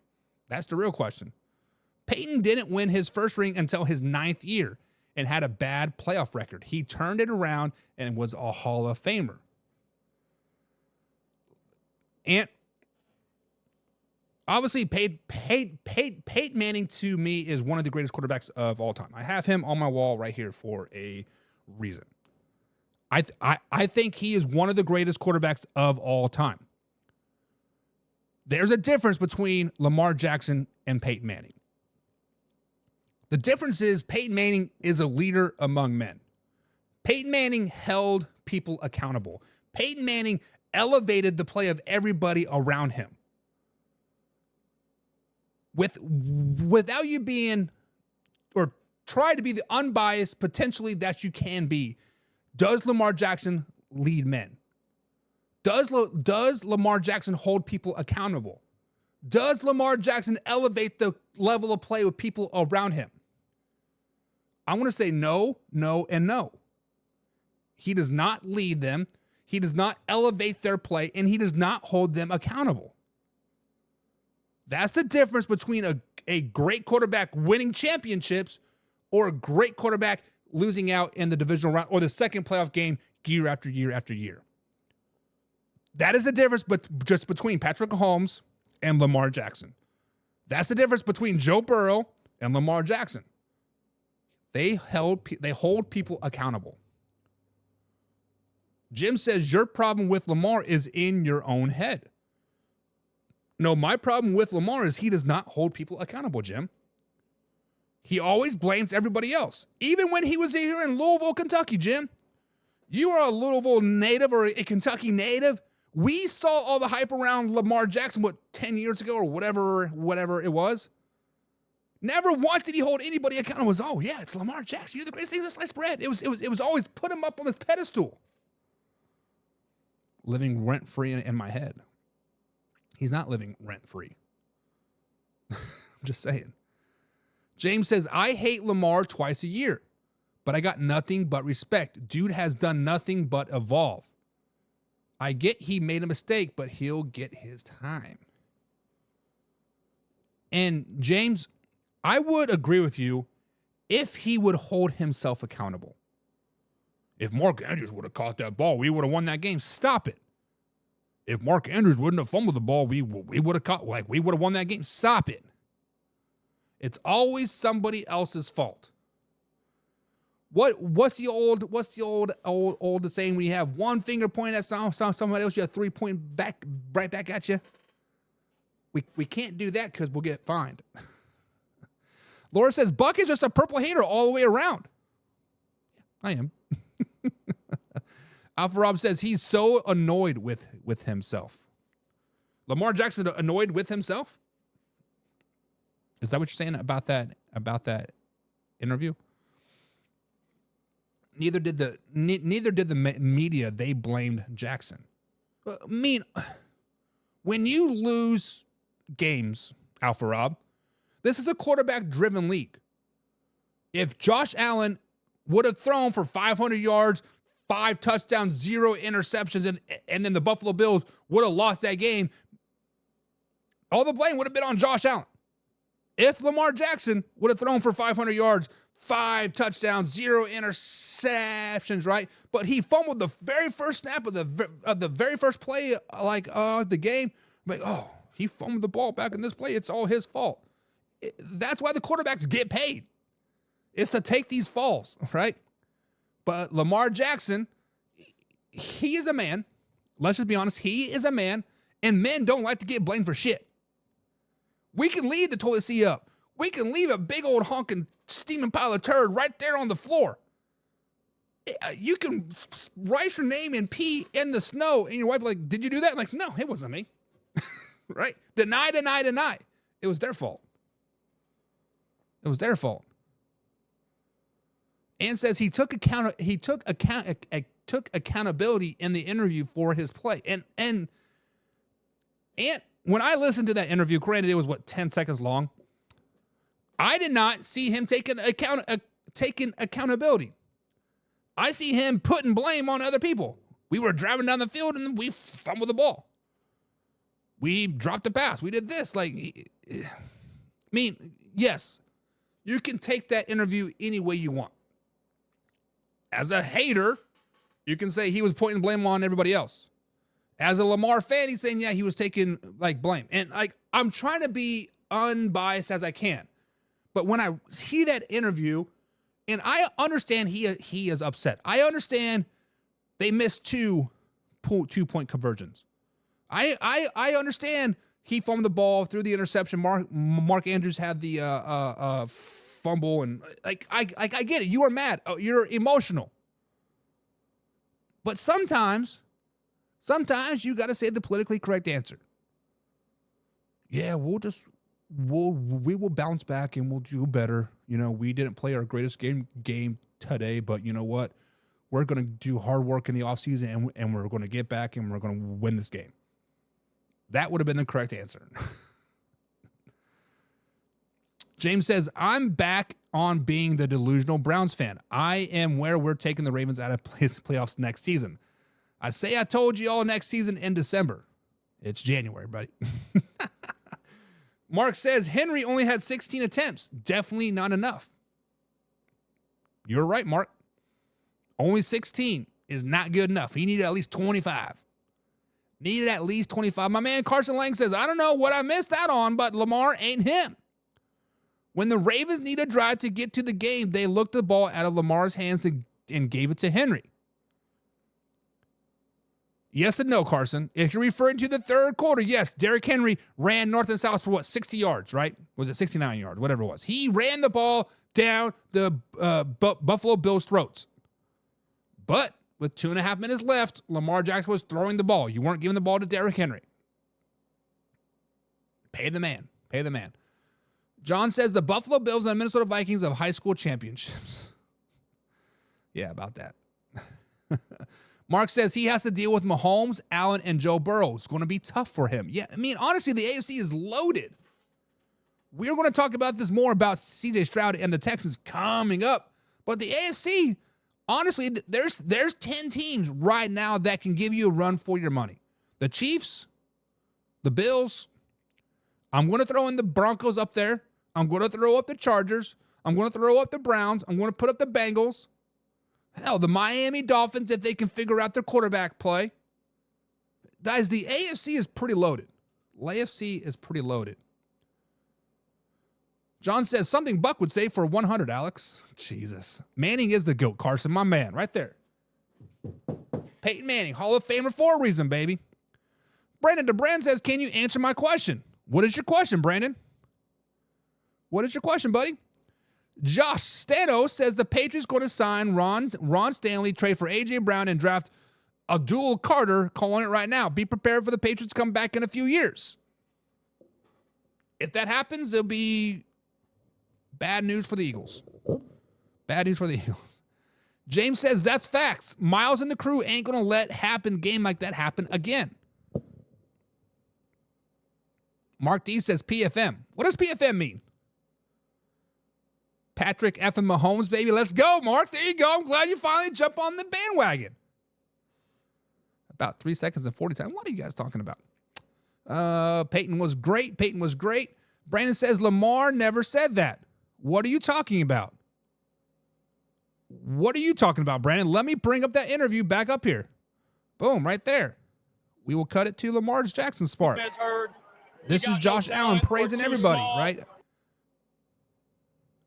That's the real question. Peyton didn't win his first ring until his 9th year and had a bad playoff record. He turned it around and was a Hall of Famer. And Obviously, Peyton Manning to me is one of the greatest quarterbacks of all time. I have him on my wall right here for a reason. I think he is one of the greatest quarterbacks of all time. There's a difference between Lamar Jackson and Peyton Manning. The difference is Peyton Manning is a leader among men. Peyton Manning held people accountable. Peyton Manning elevated the play of everybody around him. Without you being, or try to be the unbiased potentially that you can be, does Lamar Jackson lead men? Does Lamar Jackson hold people accountable? Does Lamar Jackson elevate the level of play with people around him? I want to say no, no, and no. He does not lead them. He does not elevate their play, and he does not hold them accountable. That's the difference between a great quarterback winning championships or a great quarterback losing out in the divisional round or the second playoff game year after year after year. That is the difference just between Patrick Mahomes and Lamar Jackson. That's the difference between Joe Burrow and Lamar Jackson. They hold people accountable. Jim says your problem with Lamar is in your own head. No, my problem with Lamar is he does not hold people accountable, Jim. He always blames everybody else. Even when he was here in Louisville, Kentucky, Jim. You are a Louisville native or a Kentucky native. We saw all the hype around Lamar Jackson, 10 years ago or whatever it was. Never once did he hold anybody accountable. It was, oh yeah, it's Lamar Jackson. You're the greatest thing since sliced bread. It was always put him up on this pedestal. Living rent-free in my head. He's not living rent-free. I'm just saying. James says, I hate Lamar twice a year, but I got nothing but respect. Dude has done nothing but evolve. I get he made a mistake, but he'll get his time. And James, I would agree with you if he would hold himself accountable. If Mark Andrews would have caught that ball, we would have won that game. Stop it. If Mark Andrews wouldn't have fumbled the ball, we would have won that game. Stop it. It's always somebody else's fault. What's the old saying when you have one finger pointing at somebody else, you have 3 pointing right back at you? We can't do that because we'll get fined. Laura says, Buck is just a purple hater all the way around. I am. Alpha Rob says he's so annoyed with himself. Lamar Jackson annoyed with himself? Is that what you're saying about that interview? Neither did the media. They blamed Jackson. I mean, when you lose games, Alpha Rob, this is a quarterback-driven league. If Josh Allen would have thrown for 500 yards, 5 touchdowns, 0 interceptions, and then the Buffalo Bills would have lost that game, all the blame would have been on Josh Allen. If Lamar Jackson would have thrown for 500 yards, 5 touchdowns, 0 interceptions, right? But he fumbled the very first snap of the very first play, the game. Like, oh, he fumbled the ball back in this play. It's all his fault. That's why the quarterbacks get paid. It's to take these falls, right? But Lamar Jackson, he is a man. Let's just be honest. He is a man, and men don't like to get blamed for shit. We can leave the toilet seat up. We can leave a big old honking steaming pile of turd right there on the floor. You can write your name and pee in the snow, and your wife like, did you do that? I'm like, no, it wasn't me. Right? Deny. It was their fault. It was their fault. And says he took accountability in the interview for his play. And when I listened to that interview, granted it was 10 seconds long, I did not see him taking accountability. I see him putting blame on other people. We were driving down the field and we fumbled the ball. We dropped the pass. We did this. Yes, you can take that interview any way you want. As a hater, you can say he was pointing blame on everybody else. As a Lamar fan, he's saying, yeah, he was taking like blame. And like, I'm trying to be unbiased as I can. But when I hear that interview, and I understand he is upset. I understand they missed two-point conversions. I understand he fumbled the ball, threw the interception. Mark Andrews had the fumble, and like I get it. You are mad. Oh, you're emotional. But sometimes you got to say the politically correct answer. Yeah, we will bounce back and we'll do better. You know, we didn't play our greatest game today, but you know what? We're going to do hard work in the offseason and we're going to get back and we're going to win this game. That would have been the correct answer. James says, I'm back on being the delusional Browns fan. I am where we're taking the Ravens out of playoffs next season. I say I told you all next season in December. It's January, buddy. Mark says, Henry only had 16 attempts. Definitely not enough. You're right, Mark. Only 16 is not good enough. He needed at least 25. Needed at least 25. My man Carson Lang says, I don't know what I missed out on, but Lamar ain't him. When the Ravens need a drive to get to the game, they looked the ball out of Lamar's hands and gave it to Henry. Yes and no, Carson. If you're referring to the third quarter, yes, Derrick Henry ran north and south for 60 yards, right? Was it 69 yards? Whatever it was. He ran the ball down the Buffalo Bills' throats. But with 2.5 minutes left, Lamar Jackson was throwing the ball. You weren't giving the ball to Derrick Henry. Pay the man. Pay the man. John says the Buffalo Bills and the Minnesota Vikings have high school championships. Yeah, about that. Mark says he has to deal with Mahomes, Allen, and Joe Burrow. It's going to be tough for him. Yeah, I mean, honestly, the AFC is loaded. We're going to talk about this more about CJ Stroud and the Texans coming up. But the AFC, honestly, there's 10 teams right now that can give you a run for your money. The Chiefs, the Bills. I'm going to throw in the Broncos up there. I'm going to throw up the Chargers. I'm going to throw up the Browns. I'm going to put up the Bengals. Hell, the Miami Dolphins, if they can figure out their quarterback play. Guys, the AFC is pretty loaded. The AFC is pretty loaded. John says something Buck would say for 100, Alex. Jesus. Manning is the GOAT, Carson, my man, right there. Peyton Manning, Hall of Famer for a reason, baby. Brandon DeBrand says, can you answer my question? What is your question, Brandon? What is your question, buddy? Josh Stano says the Patriots going to sign Ron Stanley, trade for A.J. Brown, and draft Abdul Carter, calling it right now. Be prepared for the Patriots to come back in a few years. If that happens, there'll be bad news for the Eagles. Bad news for the Eagles. James says that's facts. Miles and the crew ain't going to let game like that happen again. Mark D says PFM. What does PFM mean? Patrick effing Mahomes, baby. Let's go, Mark. There you go. I'm glad you finally jumped on the bandwagon. About 3 seconds and 40 times. What are you guys talking about? Peyton was great. Peyton was great. Brandon says Lamar never said that. What are you talking about? What are you talking about, Brandon? Let me bring up that interview back up here. Boom, right there. We will cut it to Lamar Jackson's part. This is Josh Allen praising everybody, right?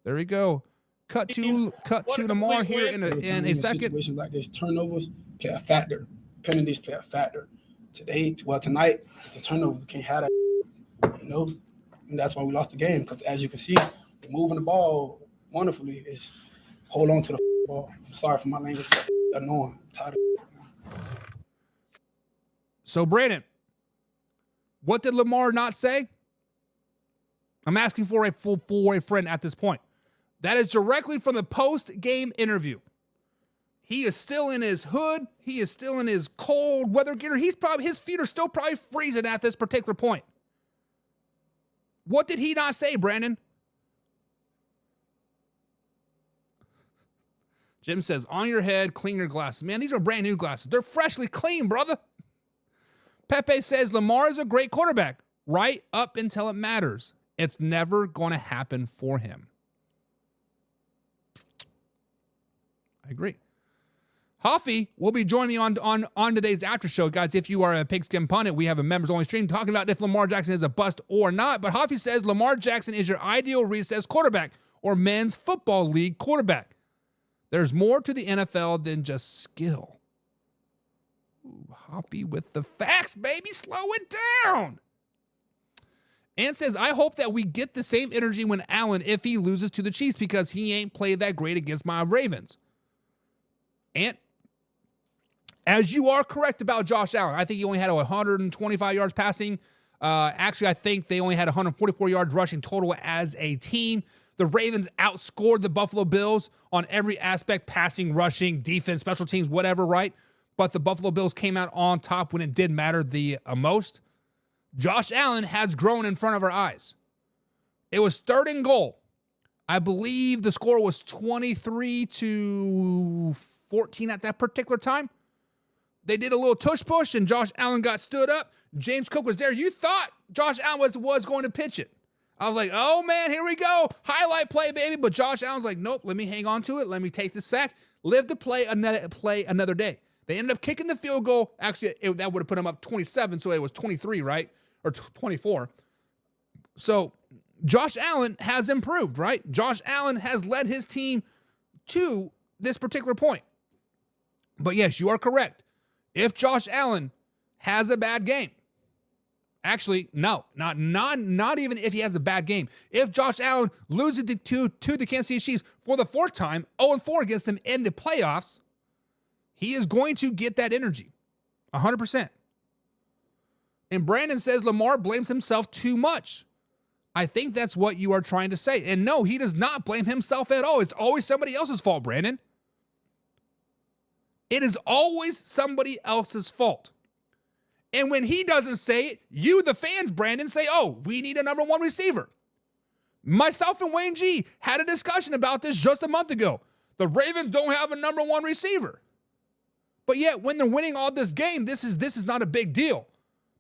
There we go. Cut to Lamar here in a second. Situations like this, turnovers play a factor. Penalties play a factor. Tonight, the turnovers can't have that. You know, and that's why we lost the game. Because as you can see, we're moving the ball wonderfully. Is hold on to the ball. I'm sorry for my language. Annoying. I'm tired of it. So Brandon, what did Lamar not say? I'm asking for a friend at this point. That is directly from the post-game interview. He is still in his hood. He is still in his cold weather gear. His feet are still probably freezing at this particular point. What did he not say, Brandon? Jim says, on your head, clean your glasses. Man, these are brand new glasses. They're freshly clean, brother. Pepe says, Lamar is a great quarterback, right up until it matters. It's never going to happen for him. I agree. Hoffy will be joining me on today's after show, guys. If you are a Pigskin Pundit, we have a members-only stream talking about if Lamar Jackson is a bust or not. But Hoffy says Lamar Jackson is your ideal recess quarterback or men's football league quarterback. There's more to the NFL than just skill. Ooh, Hoppy with the facts, baby. Slow it down. And says, I hope that we get the same energy when Allen if he loses to the Chiefs because he ain't played that great against my Ravens. And as you are correct about Josh Allen, I think he only had 125 yards passing. Actually, I think they only had 144 yards rushing total as a team. The Ravens outscored the Buffalo Bills on every aspect, passing, rushing, defense, special teams, whatever, right? But the Buffalo Bills came out on top when it did matter the most. Josh Allen has grown in front of our eyes. It was 3rd and goal. I believe the score was 23-14 at that particular time. They did a little tush push, and Josh Allen got stood up. James Cook was there. You thought Josh Allen was going to pitch it. I was like, oh, man, here we go. Highlight play, baby. But Josh Allen's like, nope, let me hang on to it. Let me take the sack. Live to play another day. They ended up kicking the field goal. Actually, that would have put them up 27, so it was 23, right? Or 24. So Josh Allen has improved, right? Josh Allen has led his team to this particular point. But yes, you are correct. If Josh Allen has a bad game, actually, no, not even if he has a bad game. If Josh Allen loses to the Kansas City Chiefs for the 4th time, 0-4 against them in the playoffs, he is going to get that energy, 100%. And Brandon says Lamar blames himself too much. I think that's what you are trying to say. And no, he does not blame himself at all. It's always somebody else's fault, Brandon. It is always somebody else's fault. And when he doesn't say it, you, the fans, Brandon, say, oh, we need a number 1 receiver. Myself and Wayne G had a discussion about this just a month ago. The Ravens don't have a number 1 receiver. But yet, when they're winning all this game, this is not a big deal.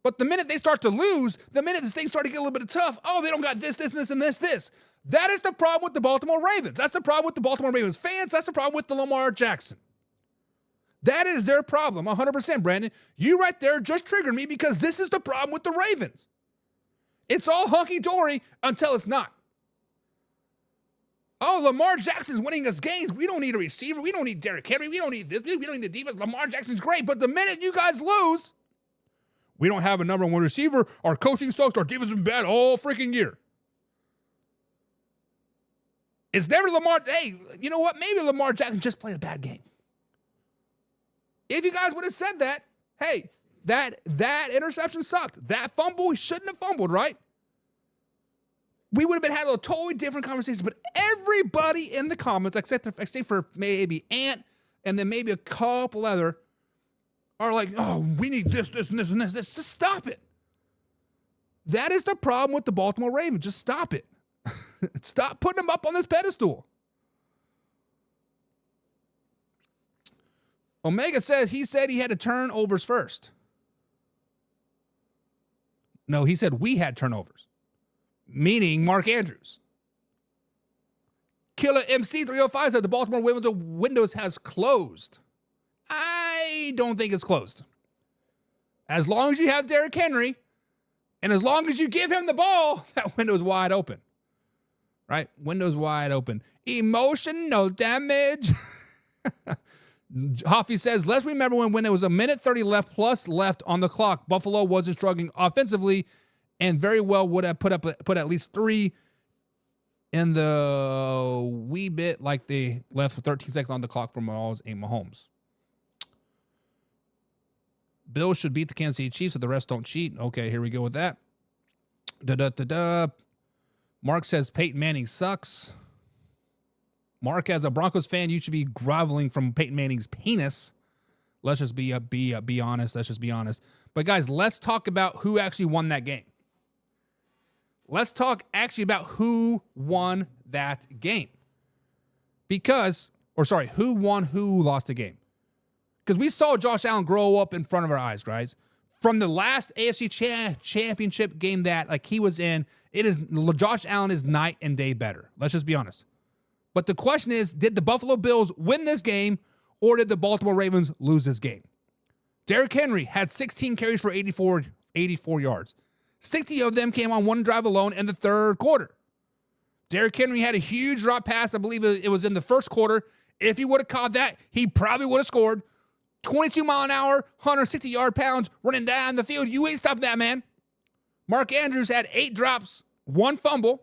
But the minute they start to lose, the minute this thing start to get a little bit tough, oh, they don't got this, and this. That is the problem with the Baltimore Ravens. That's the problem with the Baltimore Ravens fans. That's the problem with the Lamar Jackson. That is their problem, 100%, Brandon. You right there just triggered me because this is the problem with the Ravens. It's all hunky-dory until it's not. Oh, Lamar Jackson's winning us games. We don't need a receiver. We don't need Derrick Henry. We don't need this. We don't need the defense. Lamar Jackson's great. But the minute you guys lose, we don't have a number 1 receiver. Our coaching sucks. Our defense has been bad all freaking year. It's never Lamar. Hey, you know what? Maybe Lamar Jackson just played a bad game. If you guys would have said that, hey, that interception sucked. That fumble, he shouldn't have fumbled, right? We would have had a totally different conversation. But everybody in the comments, except for maybe Ant and then maybe a couple other, are like, oh, we need this, and this, and this. Just stop it. That is the problem with the Baltimore Ravens. Just stop it. Stop putting them up on this pedestal. Omega said he had to turnovers first. No, he said we had turnovers, meaning Mark Andrews. Killer MC 305 said the Baltimore windows has closed. I don't think it's closed. As long as you have Derrick Henry, and as long as you give him the ball, that window's wide open. Right? Window's wide open. Emotional damage. Hoffy says, let's remember when there was a minute 30 left on the clock, Buffalo wasn't struggling offensively and very well would have put at least 3 in the wee bit like they left 13 seconds on the clock for Mahomes. Bills should beat the Kansas City Chiefs so the rest don't cheat. Okay, here we go with that. Mark says Peyton Manning sucks. Mark, as a Broncos fan, you should be groveling from Peyton Manning's penis. Let's just be honest. Let's just be honest. But guys, let's talk about who actually won that game. Let's talk actually about who won that game. Who lost the game. Because we saw Josh Allen grow up in front of our eyes, guys. From the last AFC championship game that he was in, Josh Allen is night and day better. Let's just be honest. But the question is, did the Buffalo Bills win this game, or did the Baltimore Ravens lose this game? Derrick Henry had 16 carries for 84 yards. 60 of them came on one drive alone in the third quarter. Derrick Henry had a huge drop pass. I believe it was in the first quarter. If he would have caught that, he probably would have scored. 22 mile an hour, 160 yard pounds running down the field. You ain't stopping that, man. Mark Andrews had 8 drops, 1 fumble.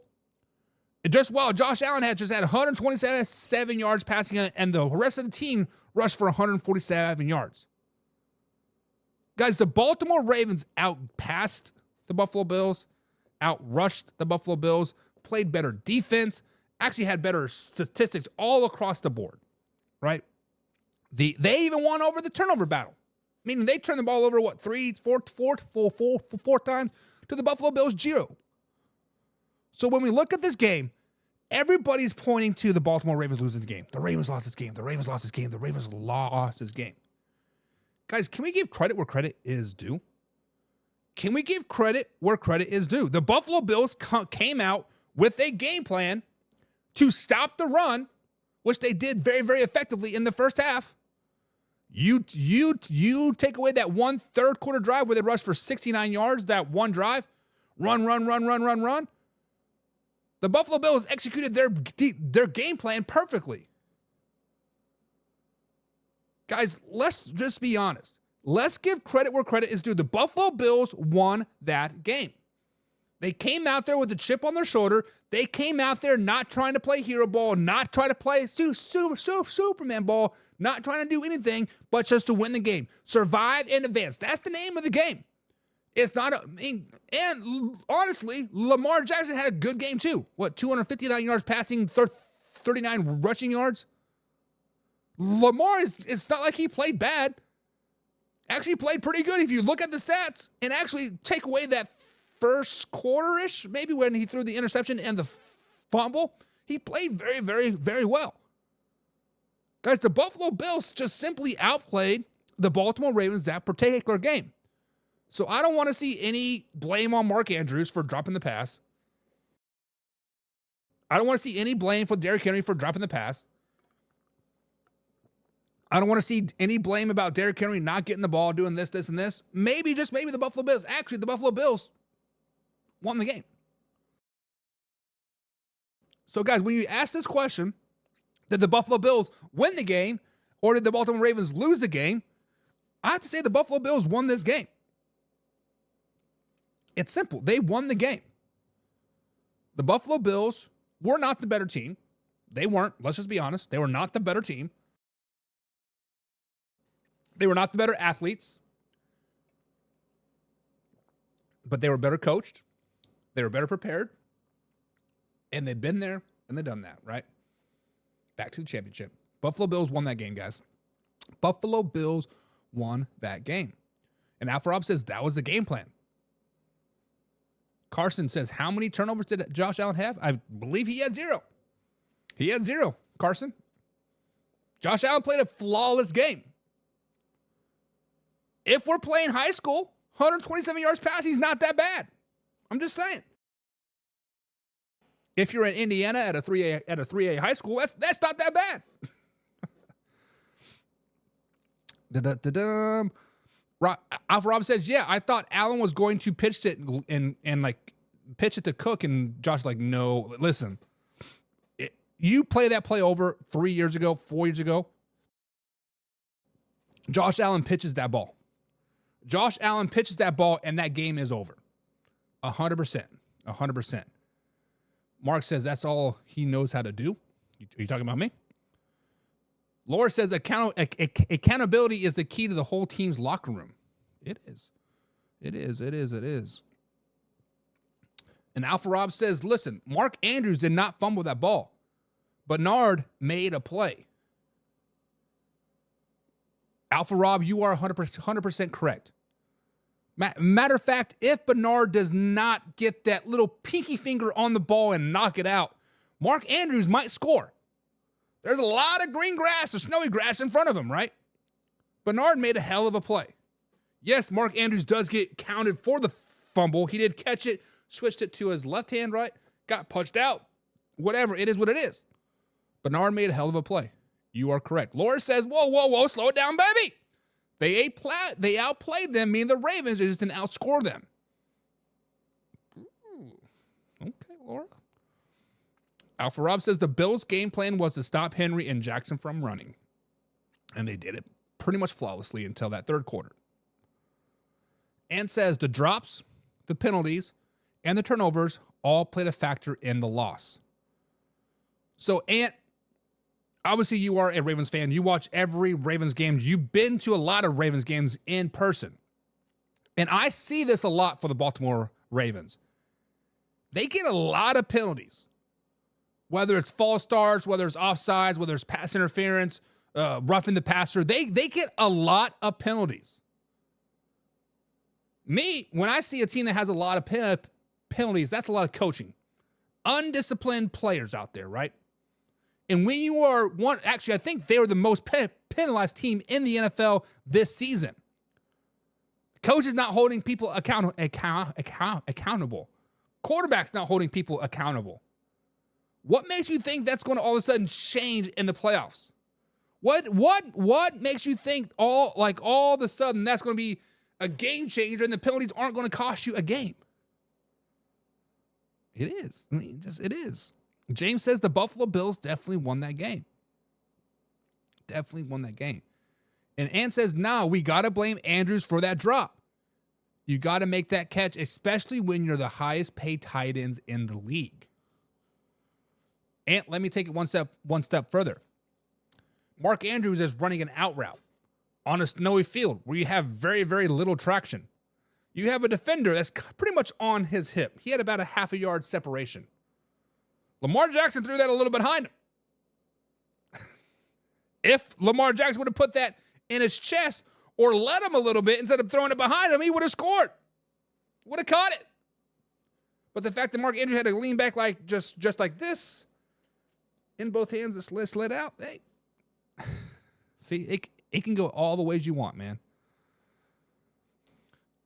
Just while Josh Allen had 127 yards passing, and the rest of the team rushed for 147 yards. Guys, the Baltimore Ravens outpassed the Buffalo Bills, outrushed the Buffalo Bills, played better defense, actually had better statistics all across the board, right? They even won over the turnover battle, meaning they turned the ball over, four times to the Buffalo Bills 0. So when we look at this game, everybody's pointing to the Baltimore Ravens losing the game. The Ravens lost this game. The Ravens lost this game. The Ravens lost this game. Guys, can we give credit where credit is due? Can we give credit where credit is due? The Buffalo Bills came out with a game plan to stop the run, which they did very, very effectively in the first half. You take away that one third quarter drive where they rushed for 69 yards, that one drive, run. The Buffalo Bills executed their game plan perfectly. Guys, let's just be honest. Let's give credit where credit is due. The Buffalo Bills won that game. They came out there with a chip on their shoulder. They came out there not trying to play hero ball, not trying to play Superman ball, not trying to do anything, but just to win the game. Survive and advance. That's the name of the game. It's not and honestly, Lamar Jackson had a good game too. 259 yards passing, 39 rushing yards? Lamar, it's not like he played bad. Actually played pretty good if you look at the stats and actually take away that first quarter-ish, maybe when he threw the interception and the fumble. He played very, very, very well. Guys, the Buffalo Bills just simply outplayed the Baltimore Ravens that particular game. So I don't want to see any blame on Mark Andrews for dropping the pass. I don't want to see any blame for Derrick Henry for dropping the pass. I don't want to see any blame about Derrick Henry not getting the ball, doing this, and this. Maybe, just maybe the Buffalo Bills. Actually, the Buffalo Bills won the game. So, guys, when you ask this question, did the Buffalo Bills win the game or did the Baltimore Ravens lose the game? I have to say the Buffalo Bills won this game. It's simple. They won the game. The Buffalo Bills were not the better team. They weren't. Let's just be honest. They were not the better team. They were not the better athletes. But they were better coached. They were better prepared. And they've been there and they've done that, right? Back to the championship. Buffalo Bills won that game, guys. Buffalo Bills won that game. And Alpha Rob says that was the game plan. Carson says, how many turnovers did Josh Allen have? I believe he had 0. He had 0, Carson. Josh Allen played a flawless game. If we're playing high school, 127 yards passing is not that bad. I'm just saying. If you're in Indiana at a 3A high school, that's not that bad. Alpha Rob says, yeah, I thought Allen was going to pitch it and like pitch it to Cook, and Josh like, no, listen, you play that play over 3 years ago, 4 years ago. Josh Allen pitches that ball. Josh Allen pitches that ball, and that game is over. 100%. 100%. Mark says that's all he knows how to do. Are you talking about me? Laura says accountability is the key to the whole team's locker room. It is. It is. And Alpha Rob says, listen, Mark Andrews did not fumble that ball. Bernard made a play. Alpha Rob, you are 100% correct. Matter of fact, if Bernard does not get that little pinky finger on the ball and knock it out, Mark Andrews might score. There's a lot of green grass or snowy grass in front of him, right? Bernard made a hell of a play. Yes, Mark Andrews does get counted for the fumble. He did catch it, switched it to his left hand, right? Got punched out. Whatever, it is what it is. Bernard made a hell of a play. You are correct. Laura says, whoa, slow it down, baby. They outplayed them, meaning the Ravens just didn't outscore them. Ooh. Okay, Laura. Alpha Rob says the Bills' game plan was to stop Henry and Jackson from running. And they did it pretty much flawlessly until that third quarter. And says the drops, the penalties, and the turnovers all played a factor in the loss. So, Ant, obviously you are a Ravens fan. You watch every Ravens game. You've been to a lot of Ravens games in person. And I see this a lot for the Baltimore Ravens. They get a lot of penalties. Whether it's false starts, whether it's offsides, whether it's pass interference, roughing the passer, they get a lot of penalties. Me, when I see a team that has a lot of penalties, that's a lot of coaching. Undisciplined players out there, right? And when you are I think they were the most penalized team in the NFL this season. Coach is not holding people accountable. Quarterback's not holding people accountable. What makes you think that's going to all of a sudden change in the playoffs? What makes you think all of a sudden that's going to be a game changer and the penalties aren't going to cost you a game? It is. I mean, it is. James says the Buffalo Bills definitely won that game. Definitely won that game. And Ant says, no, we got to blame Andrews for that drop. You got to make that catch, especially when you're the highest paid tight ends in the league. Ant, let me take it one step further. Mark Andrews is running an out route on a snowy field where you have very, very little traction. You have a defender that's pretty much on his hip. He had about a half a yard separation. Lamar Jackson threw that a little bit behind him. If Lamar Jackson would have put that in his chest or let him a little bit instead of throwing it behind him, he would have scored. Would have caught it. But the fact that Mark Andrews had to lean back like just like this, in both hands, it's slid out. Hey, see, it can go all the ways you want, man.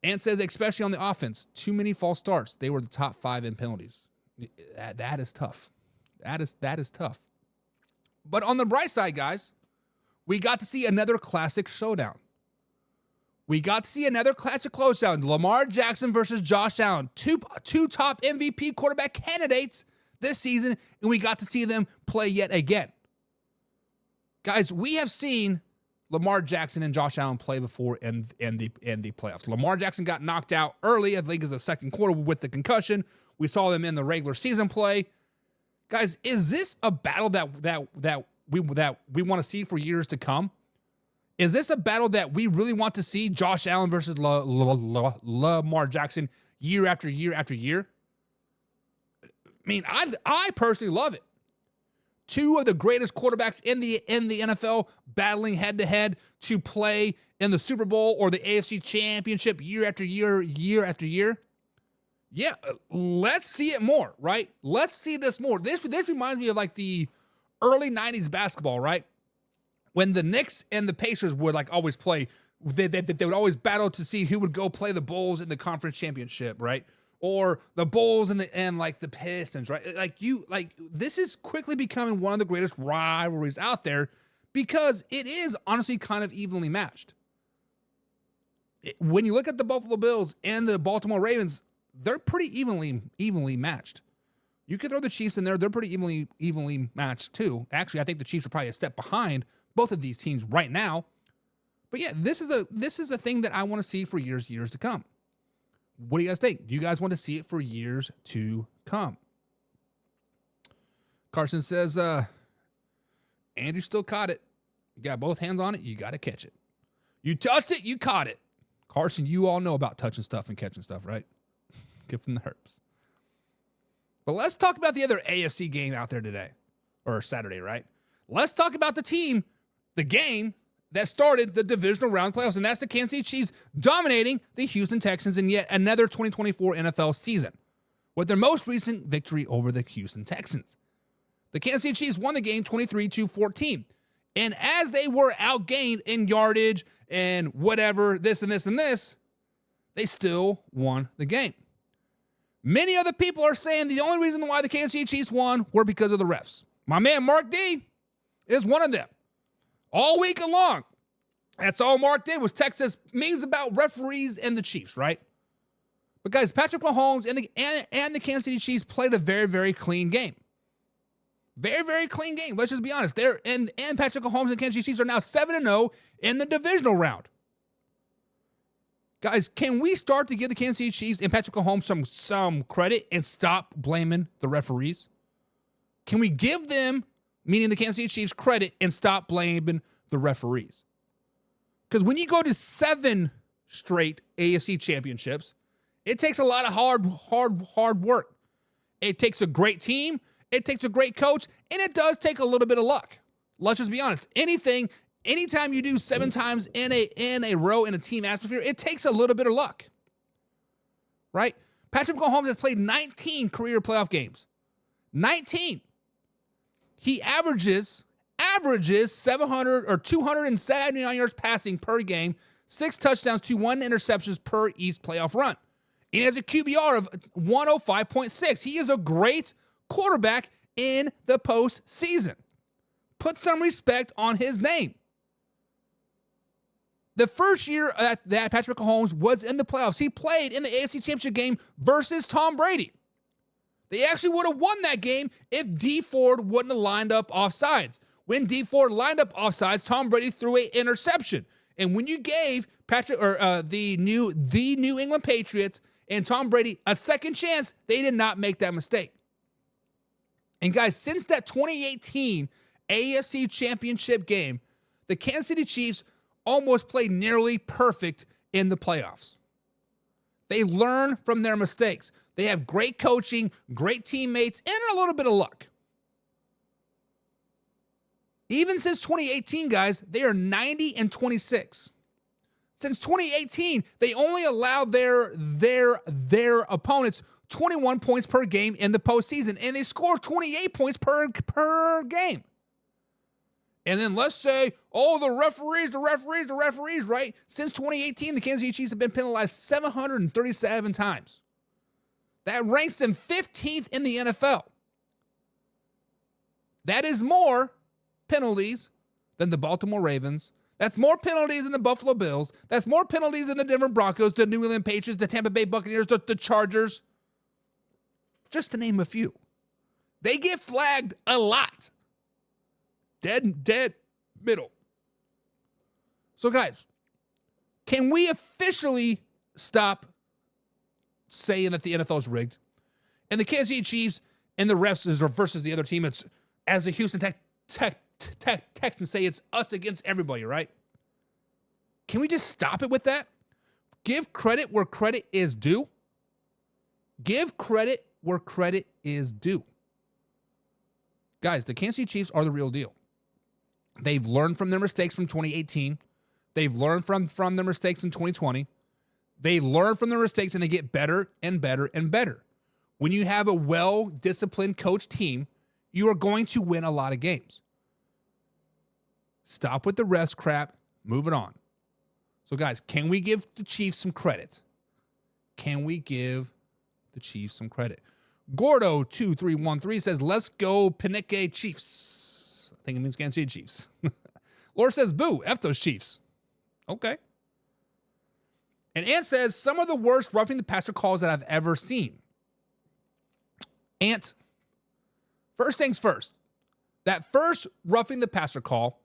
Ant says, especially on the offense, too many false starts. They were the top 5 in penalties. That is tough. That is tough. But on the bright side, guys, we got to see another classic showdown. We got to see another classic closeout. Lamar Jackson versus Josh Allen. Two top MVP quarterback candidates this season, and we got to see them play yet again. Guys, we have seen Lamar Jackson and Josh Allen play before in the playoffs. Lamar Jackson got knocked out early, I think it was the second quarter with the concussion. We saw them in the regular season play. Guys, is this a battle that we want to see for years to come? Is this a battle that we really want to see, Josh Allen versus Lamar Jackson year after year after year? I mean, I personally love it. Two of the greatest quarterbacks in the NFL battling head-to-head to play in the Super Bowl or the AFC Championship year after year after year. Yeah, let's see it more, right? Let's see this more. This reminds me of like the early 90s basketball, right? When the Knicks and the Pacers would like always play, they would always battle to see who would go play the Bulls in the conference championship, right? Or the Bulls and the Pistons, right? This is quickly becoming one of the greatest rivalries out there because it is honestly kind of evenly matched. When you look at the Buffalo Bills and the Baltimore Ravens, they're pretty evenly matched. You could throw the Chiefs in there; they're pretty evenly matched too. Actually, I think the Chiefs are probably a step behind both of these teams right now. But yeah, this is a thing that I want to see for years to come. What do you guys think? Do you guys want to see it for years to come? Carson says, Andrew still caught it. You got both hands on it, you got to catch it. You touched it, you caught it. Carson, you all know about touching stuff and catching stuff, right? Get from the herbs. But let's talk about the other AFC game out there today, or Saturday, right? Let's talk about the game that started the divisional round playoffs, and that's the Kansas City Chiefs dominating the Houston Texans in yet another 2024 NFL season with their most recent victory over the Houston Texans. The Kansas City Chiefs won the game 23-14, and as they were outgained in yardage and whatever, this and this and this, they still won the game. Many other people are saying the only reason why the Kansas City Chiefs won were because of the refs. My man Mark D is one of them. all week long. That's all Mark did was text us memes about referees and the Chiefs, right? But guys, Patrick Mahomes and the Kansas City Chiefs played a very, very clean game. Very, very clean game. Let's just be honest. And Patrick Mahomes and Kansas City Chiefs are now 7-0 in the divisional round. Guys, can we start to give the Kansas City Chiefs and Patrick Mahomes some credit and stop blaming the referees? Can we give them, meaning the Kansas City Chiefs, credit and stop blaming the referees? Because when you go to 7 straight AFC championships, it takes a lot of hard work. It takes a great team, it takes a great coach, and it does take a little bit of luck. Let's just be honest. Anytime you do 7 times in a row in a team atmosphere, it takes a little bit of luck. Right? Patrick Mahomes has played 19 career playoff games. 19. He averages 700 or 279 yards passing per game, 6 touchdowns to 1 interceptions per each playoff run. He has a QBR of 105.6. He is a great quarterback in the postseason. Put some respect on his name. The first year that Patrick Mahomes was in the playoffs, he played in the AFC Championship game versus Tom Brady. They actually would have won that game if Dee Ford wouldn't have lined up offsides. When Dee Ford lined up offsides, Tom Brady threw an interception. And when you gave the New England Patriots and Tom Brady a second chance, they did not make that mistake. And guys, since that 2018 AFC Championship game, the Kansas City Chiefs almost played nearly perfect in the playoffs. They learn from their mistakes. They have great coaching, great teammates, and a little bit of luck. Even since 2018, guys, they are 90-26. Since 2018, they only allowed their opponents 21 points per game in the postseason, and they score 28 points per game. And then let's say, the referees, right? Since 2018, the Kansas City Chiefs have been penalized 737 times. That ranks them 15th in the NFL. That is more penalties than the Baltimore Ravens. That's more penalties than the Buffalo Bills. That's more penalties than the Denver Broncos, the New England Patriots, the Tampa Bay Buccaneers, the Chargers. Just to name a few. They get flagged a lot. Dead middle. So guys, can we officially stop saying that the NFL is rigged? And the Kansas City Chiefs and the refs versus the other team, it's as the Houston Texans say, it's us against everybody, right? Can we just stop it with that? Give credit where credit is due. Give credit where credit is due. Guys, the Kansas City Chiefs are the real deal. They've learned from their mistakes from 2018. They've learned from their mistakes in 2020. They learn from their mistakes and they get better and better and better. When you have a well-disciplined coach team, you are going to win a lot of games. Stop with the refs crap. Move it on. So, guys, can we give the Chiefs some credit? Can we give the Chiefs some credit? Gordo2313 says, let's go Pinnique Chiefs. I think it means Kansas City Chiefs. Laura says, boo, F those Chiefs. Okay. And Ant says, some of the worst roughing the passer calls that I've ever seen. Ant, first things first. That first roughing the passer call,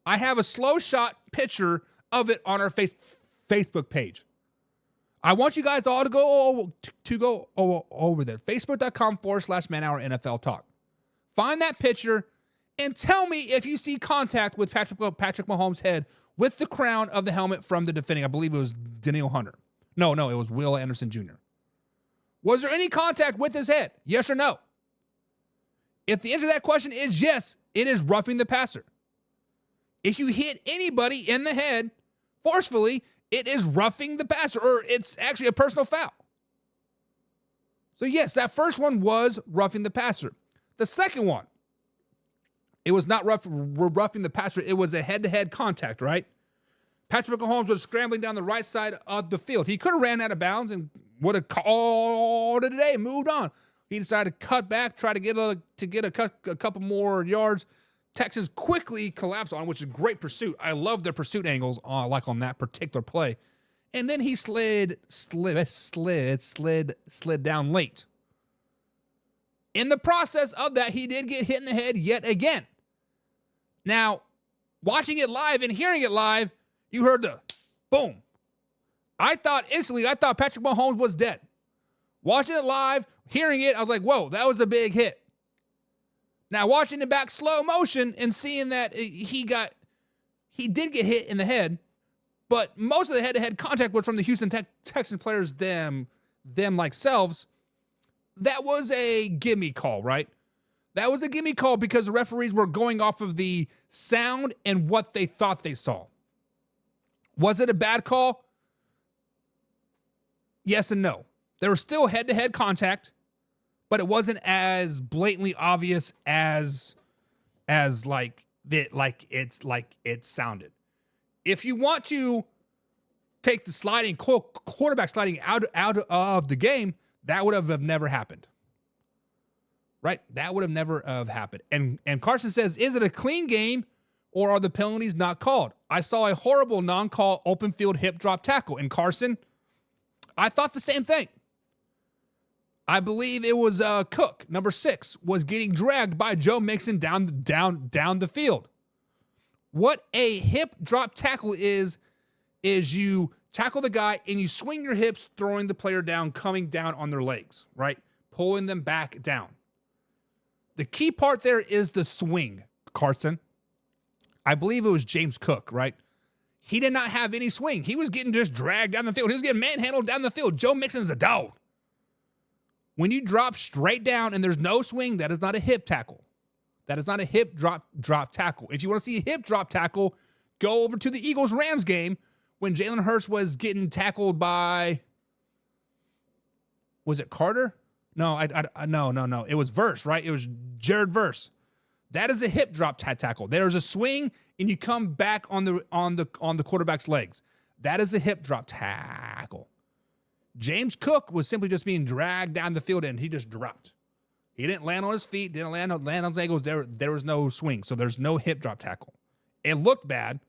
I have a slow shot picture of it on our Facebook page. I want you guys all to go over there. Facebook.com/manhour NFL talk. Find that picture and tell me if you see contact with Patrick Mahomes' head with the crown of the helmet from the defending. I believe it was Daniel Hunter. No, it was Will Anderson Jr. Was there any contact with his head? Yes or no? If the answer to that question is yes, it is roughing the passer. If you hit anybody in the head forcefully, it is roughing the passer, or it's actually a personal foul. So yes, that first one was roughing the passer. The second one, it was not roughing the passer. It was a head-to-head contact, right? Patrick Mahomes was scrambling down the right side of the field. He could have ran out of bounds and would have called it a day, moved on. He decided to cut back, try to get a couple more yards, Texans quickly collapsed on, which is great pursuit. I love their pursuit angles like on that particular play. And then he slid down late. In the process of that, he did get hit in the head yet again. Now, watching it live and hearing it live, you heard the boom. I thought Patrick Mahomes was dead. Watching it live, hearing it, I was like, whoa, that was a big hit. Now, watching it back slow motion and seeing that he did get hit in the head, but most of the head-to-head contact was from the Houston Texans players like selves. That was a gimme call, right? That was a gimme call because the referees were going off of the sound and what they thought they saw. Was it a bad call? Yes and no. There was still head-to-head contact, but it wasn't as blatantly obvious as it sounded. If you want to take the quarterback sliding out of the game, that would have never happened. Right? That would have never have happened. And Carson says, is it a clean game or are the penalties not called? I saw a horrible non-call open field hip drop tackle. And Carson, I thought the same thing. I believe it was Cook, number 6, was getting dragged by Joe Mixon down the field. What a hip drop tackle is you tackle the guy and you swing your hips, throwing the player down, coming down on their legs, right? Pulling them back down. The key part there is the swing, Carson. I believe it was James Cook, right? He did not have any swing. He was getting just dragged down the field. He was getting manhandled down the field. Joe Mixon's a dog. When you drop straight down and there's no swing, that is not a hip tackle. That is not a hip drop tackle. If you want to see a hip drop tackle, go over to the Eagles-Rams game when Jalen Hurts was getting tackled by, was it Carter? No, no. It was Verse, right? It was Jared Verse. That is a hip drop tackle. There's a swing and you come back on the quarterback's legs. That is a hip drop tackle. James Cook was simply just being dragged down the field and he just dropped. He didn't land on his feet, didn't land on his ankles. There was no swing, so there's no hip drop tackle. It looked bad,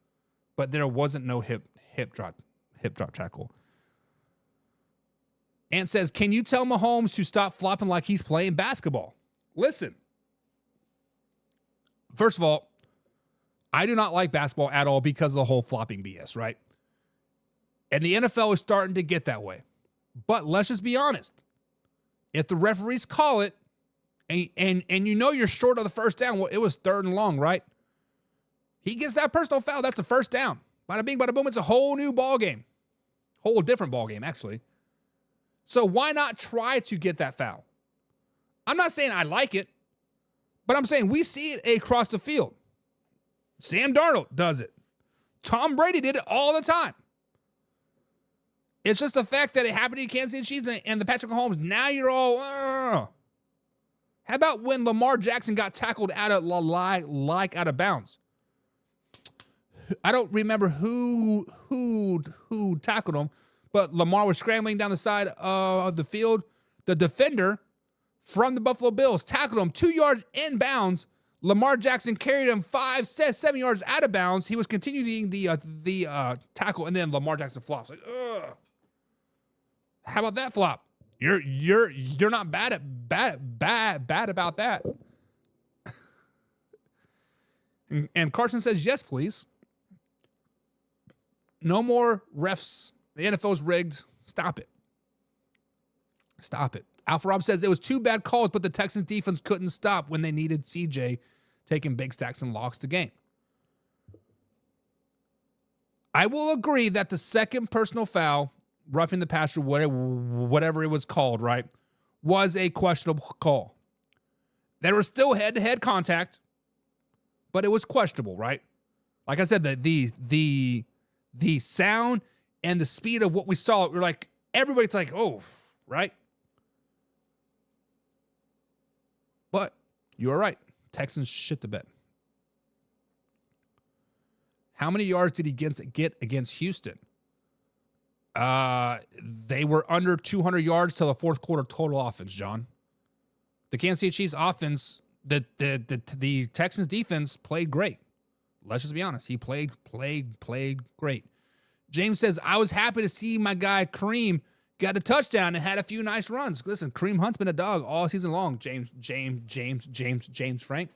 but there wasn't no hip drop tackle. Ant says, can you tell Mahomes to stop flopping like he's playing basketball? Listen. First of all, I do not like basketball at all because of the whole flopping BS, right? And the NFL is starting to get that way. But let's just be honest. If the referees call it, and you know you're short of the first down, well, it was 3rd and long, right? He gets that personal foul, that's a first down. Bada bing, bada boom, it's a whole new ball game. Whole different ball game, actually. So why not try to get that foul? I'm not saying I like it, but I'm saying we see it across the field. Sam Darnold does it. Tom Brady did it all the time. It's just the fact that it happened in Kansas City Chiefs and the Patrick Mahomes. Now you're all, How about when Lamar Jackson got tackled out of bounds? I don't remember who tackled him, but Lamar was scrambling down the side of the field. The defender from the Buffalo Bills tackled him 2 yards inbounds. Lamar Jackson carried him 7 yards out of bounds. He was continuing the tackle, and then Lamar Jackson flops. Like, ugh. How about that flop? You're not bad about that. And Carson says, yes, please. No more refs. The NFL's rigged. Stop it. Stop it. Alpha Rob says it was 2 bad calls, but the Texans defense couldn't stop when they needed CJ taking big stacks and locks the game. I will agree that the second personal foul, roughing the passer, whatever it was called, right, was a questionable call. There was still head-to-head contact, but it was questionable, right? Like I said, the sound and the speed of what we saw, we're like, everybody's like, oh, right? But you were right. Texans shit the bed. How many yards did he get against Houston? They were under 200 yards till the fourth quarter total offense, John. The Kansas City Chiefs offense The Texans defense played great. Let's just be honest. He played great. James says, I was happy to see my guy Kareem got a touchdown and had a few nice runs. Listen, Kareem Hunt's been a dog all season long. James Frank.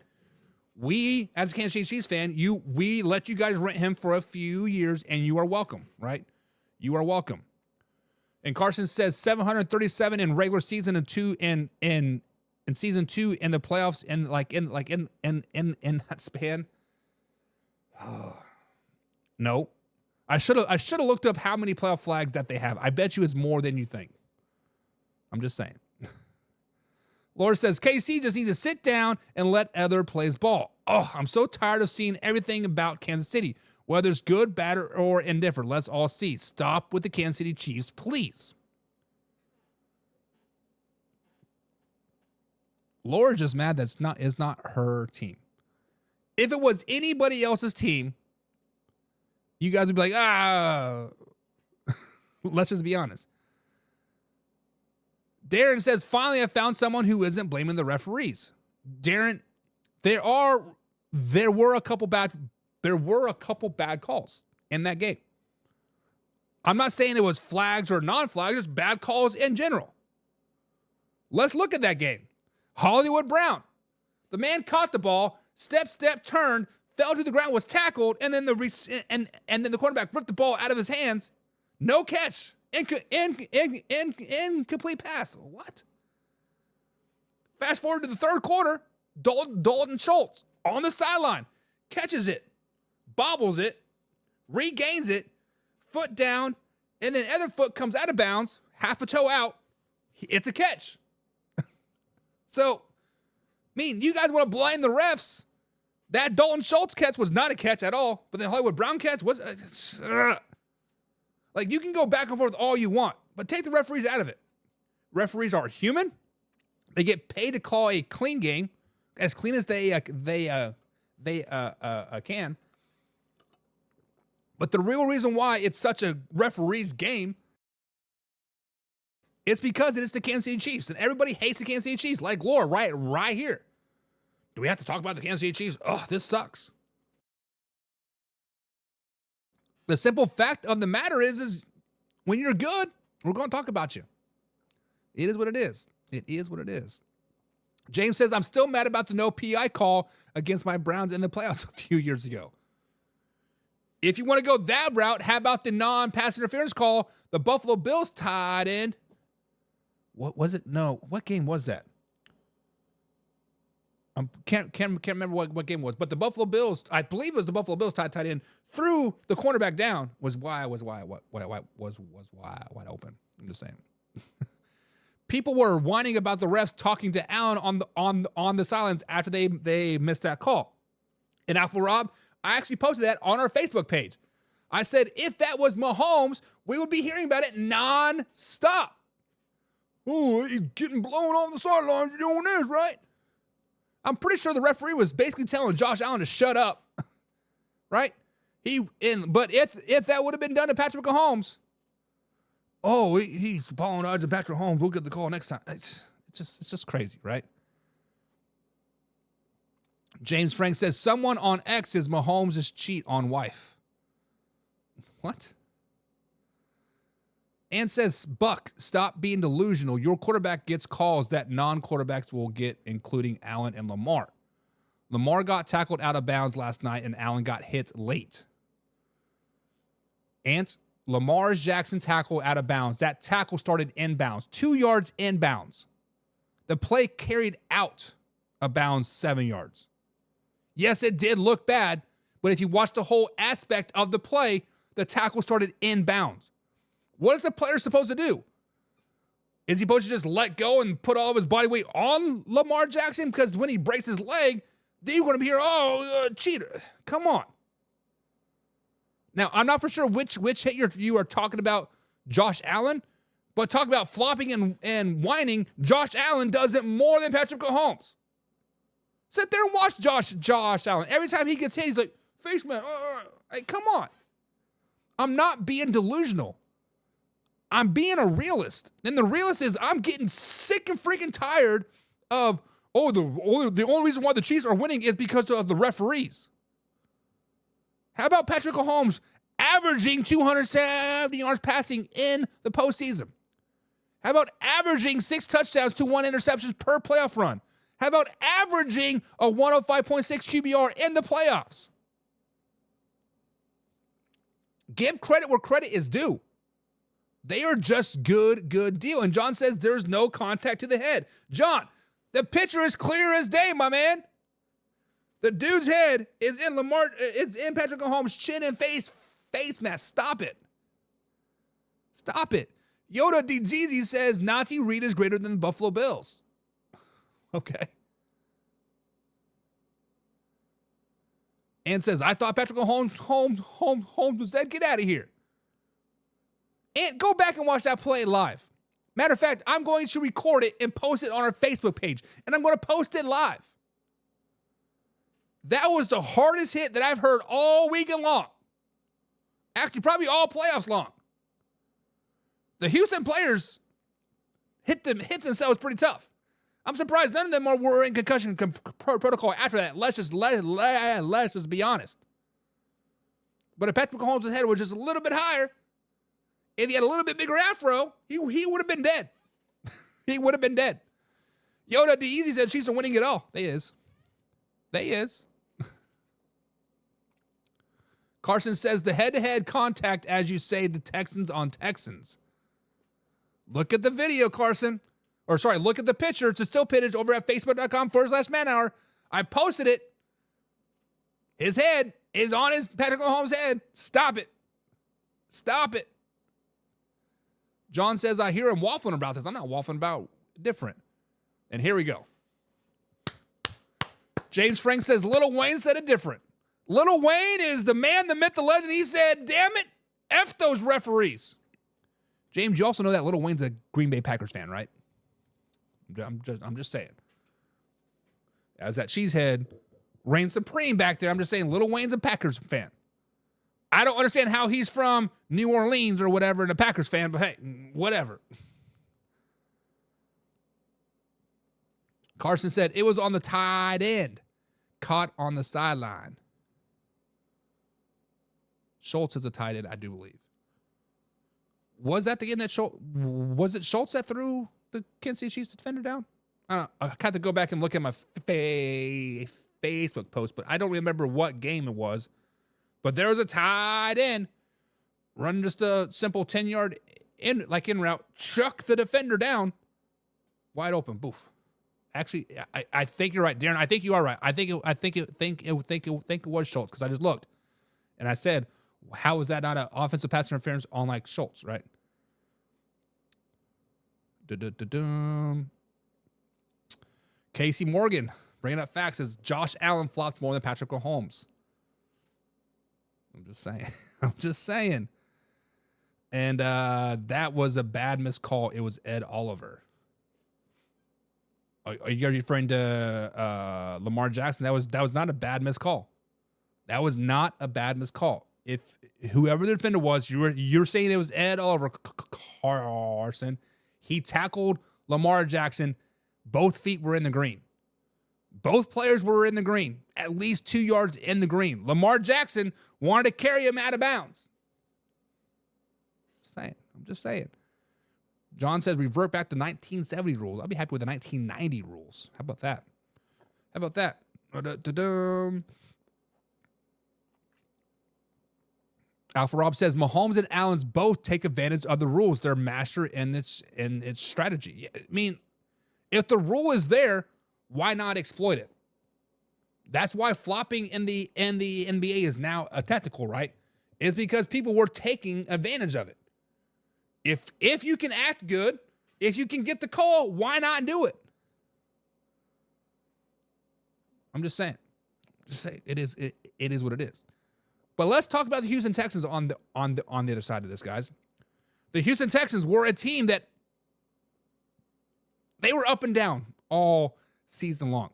We, as a Kansas City Chiefs fan, we let you guys rent him for a few years, and you are welcome, right? You are welcome. And Carson says 737 in regular season and two in season 2 in the playoffs and in that span. Oh. No. I should have looked up how many playoff flags that they have. I bet you it's more than you think. I'm just saying. Laura says, KC just needs to sit down and let other plays ball. Oh, I'm so tired of seeing everything about Kansas City, whether it's good, bad, or indifferent. Let's all see. Stop with the Kansas City Chiefs, please. Laura's just mad that's not her team. If it was anybody else's team, you guys would be like, let's just be honest. Darren says, finally, I found someone who isn't blaming the referees. Darren, there were a couple bad calls in that game. I'm not saying it was flags or non-flags, just bad calls in general. Let's look at that game. Hollywood Brown. The man caught the ball, step, turned, fell to the ground, was tackled, and then the quarterback ripped the ball out of his hands. No catch. Incomplete pass. What? Fast forward to the third quarter, Dalton Schultz on the sideline catches it, bobbles it, regains it, foot down, and then other foot comes out of bounds, half a toe out. It's a catch. So, you guys want to blame the refs? That Dalton Schultz catch was not a catch at all, but the Hollywood Brown catch was. You can go back and forth all you want, but take the referees out of it. Referees are human. They get paid to call a clean game, as clean as they can. But the real reason why it's such a referee's game, it's because it is the Kansas City Chiefs, and everybody hates the Kansas City Chiefs, like Laura, right here. Do we have to talk about the Kansas City Chiefs? Oh, this sucks. The simple fact of the matter is when you're good, we're going to talk about you. It is what it is. It is what it is. James says, I'm still mad about the no PI call against my Browns in the playoffs a few years ago. If you want to go that route, how about the non-pass interference call? The Buffalo Bills tied in. What was it? No. What game was that? Can't remember what game it was, but the Buffalo Bills, I believe it was the Buffalo Bills tied in, threw the cornerback down was wide open. I'm just saying. People were whining about the refs talking to Allen on the sidelines after they missed that call. And Alpha Rob, I actually posted that on our Facebook page. I said if that was Mahomes, we would be hearing about it non-stop. Oh, he's getting blown on the sidelines for doing this, right? I'm pretty sure the referee was basically telling Josh Allen to shut up, right? But if that would have been done to Patrick Mahomes, he's apologizing to Patrick Mahomes. We'll get the call next time. It's just crazy, right? James Frank says someone on X is Mahomes' cheat on wife. What? And says, Buck, stop being delusional. Your quarterback gets calls that non-quarterbacks will get, including Allen and Lamar. Lamar got tackled out of bounds last night, and Allen got hit late. And Lamar's Jackson tackle out of bounds. That tackle started inbounds, 2 yards inbounds. The play carried out of bounds 7 yards. Yes, it did look bad, but if you watch the whole aspect of the play, the tackle started inbounds. What is the player supposed to do? Is he supposed to just let go and put all of his body weight on Lamar Jackson? Because when he breaks his leg, then you're going to be here, cheater. Come on. Now, I'm not for sure which hit you are talking about Josh Allen, but talk about flopping and whining. Josh Allen does it more than Patrick Mahomes. Sit there and watch Josh Allen. Every time he gets hit, he's like, face man, hey, come on. I'm not being delusional. I'm being a realist. And the realist is I'm getting sick and freaking tired of Oh, the only reason why the Chiefs are winning is because of the referees. How about Patrick Mahomes averaging 270 yards passing in the postseason? How about averaging 6 touchdowns to 1 interception per playoff run? How about averaging a 105.6 QBR in the playoffs? Give credit where credit is due. They are just good deal. And John says there's no contact to the head. John, the picture is clear as day, my man. The dude's head is in it's in Patrick Mahomes' chin and face mask. Stop it. Stop it. Yoda DZZ says Nazi Reed is greater than the Buffalo Bills. Okay. And says, I thought Patrick Mahomes was dead. Get out of here. And go back and watch that play live. Matter of fact, I'm going to record it and post it on our Facebook page. And I'm going to post it live. That was the hardest hit that I've heard all weekend long. Actually, probably all playoffs long. The Houston players hit themselves pretty tough. I'm surprised none of them were in concussion protocol after that. Let's just be honest. But if Patrick Mahomes' head was just a little bit higher, if he had a little bit bigger afro, he would have been dead. He would have been dead. Yoda DeEasy said Chiefs are winning it all. They is. Carson says the head-to-head contact, as you say, the Texans on Texans. Look at the video, Carson. Look at the picture. It's a still pitch over at facebook.com/manhour. I posted it. His head is on his Patrick Mahomes' head. Stop it. Stop it. John says, I hear him waffling about this. I'm not waffling about different. And here we go. James Frank says, Lil Wayne said it different. Lil Wayne is the man, the myth, the legend. He said, damn it, F those referees. James, you also know that Lil Wayne's a Green Bay Packers fan, right? I'm just saying. As that cheesehead reigns supreme back there, I'm just saying Lil Wayne's a Packers fan. I don't understand how he's from New Orleans or whatever and a Packers fan, but hey, whatever. Carson said it was on the tight end, caught on the sideline. Schultz is a tight end, I do believe. Was that the game that was it Schultz that threw the Kansas City Chiefs defender down? I have to go back and look at my Facebook post, but I don't remember what game it was. But there was a tight end running just a simple 10-yard in route, chuck the defender down, wide open, boof. Actually, I think you're right, Darren. I think you are right. I think it was Schultz because I just looked and I said, how is that not an offensive pass interference on like Schultz, right? Casey Morgan bringing up facts says Josh Allen flops more than Patrick Mahomes. I'm just saying. And that was a bad missed call. It was Ed Oliver. Are you referring to Lamar Jackson? That was not a bad missed call. That was not a bad missed call. If whoever the defender was, you're saying it was Ed Oliver Carson. He tackled Lamar Jackson. Both feet were in the green. Both players were in the green, at least 2 yards in the green. Lamar Jackson wanted to carry him out of bounds. I'm just saying. John says revert back to 1970 rules. I'll be happy with the 1990 rules. How about that? Alpha Rob says Mahomes and Allen's both take advantage of the rules. They're master in its strategy. I mean, if the rule is there, why not exploit it? That's why flopping in the NBA is now a tactical, right? It's because people were taking advantage of it. If you can act good, if you can get the call, why not do it? I'm just saying. It is what it is. But let's talk about the Houston Texans on the other side of this, guys. The Houston Texans were a team that they were up and down all season long.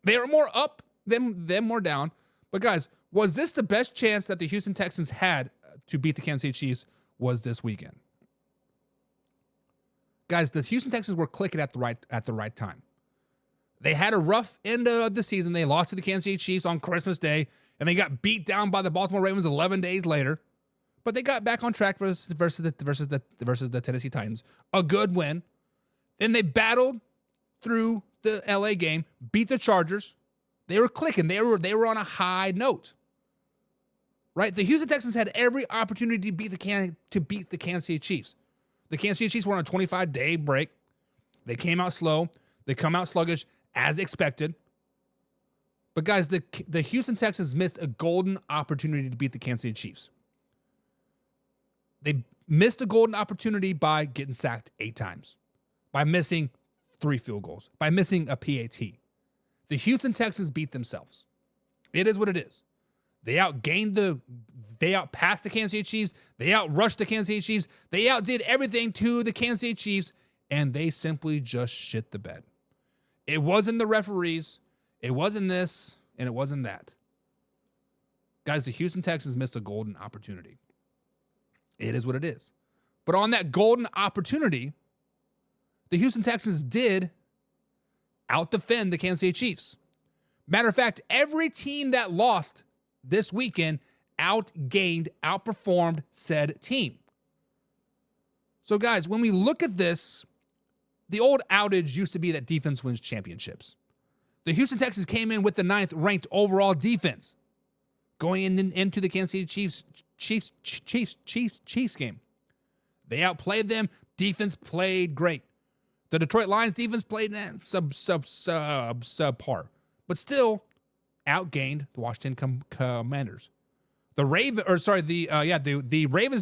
They were more up than more down. But guys, was this the best chance that the Houston Texans had to beat the Kansas City Chiefs? Was this weekend? Guys, the Houston Texans were clicking at the right time. They had a rough end of the season. They lost to the Kansas City Chiefs on Christmas Day, and they got beat down by the Baltimore Ravens 11 days later. But they got back on track versus the Tennessee Titans. A good win. Then they battled through the LA game, beat the Chargers. They were clicking. They were on a high note. Right? The Houston Texans had every opportunity to beat the Kansas City Chiefs. The Kansas City Chiefs were on a 25-day break. They came out slow. They come out sluggish as expected. But guys, the Houston Texans missed a golden opportunity to beat the Kansas City Chiefs. They missed a golden opportunity by getting sacked 8 times, by missing 3 field goals, by missing a PAT. The Houston Texans beat themselves. It is what it is. They outpassed the Kansas City Chiefs. They outrushed the Kansas City Chiefs. They outdid everything to the Kansas City Chiefs, and they simply just shit the bed. It wasn't the referees. It wasn't this, and it wasn't that. Guys, the Houston Texans missed a golden opportunity. It is what it is. But on that golden opportunity, the Houston Texans did outdefend the Kansas City Chiefs. Matter of fact, every team that lost this weekend outperformed said team. So guys, when we look at this, the old outage used to be that defense wins championships. The Houston Texans came in with the 9th ranked overall defense going into the Kansas City Chiefs game. They outplayed them. Defense played great. The Detroit Lions defense played subpar, but still outgained the Washington Commanders. The Ravens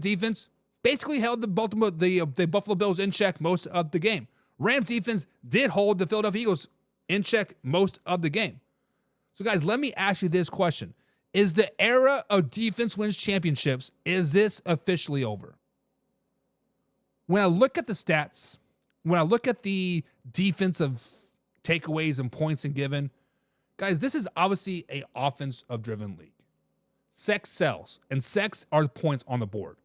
defense basically held the Buffalo Bills in check most of the game. Rams defense did hold the Philadelphia Eagles in check most of the game. So guys, let me ask you this question. Is the era of defense wins championships, is this officially over? When I look at the stats, when I look at the defensive takeaways and points and given, guys, this is obviously an offense-driven league. Sex sells, and sex are the points on the board.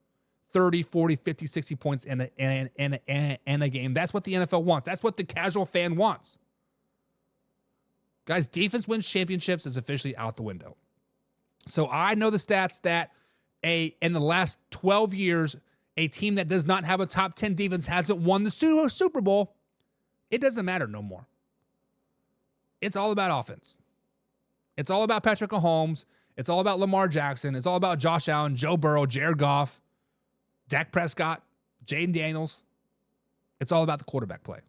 30, 40, 50, 60 points in a game. That's what the NFL wants. That's what the casual fan wants. Guys, defense wins championships is officially out the window. So I know the stats that in the last 12 years, a team that does not have a top 10 defense hasn't won the Super Bowl. It doesn't matter no more. It's all about offense. It's all about Patrick Mahomes. It's all about Lamar Jackson. It's all about Josh Allen, Joe Burrow, Jared Goff, Dak Prescott, Jayden Daniels. It's all about the quarterback play.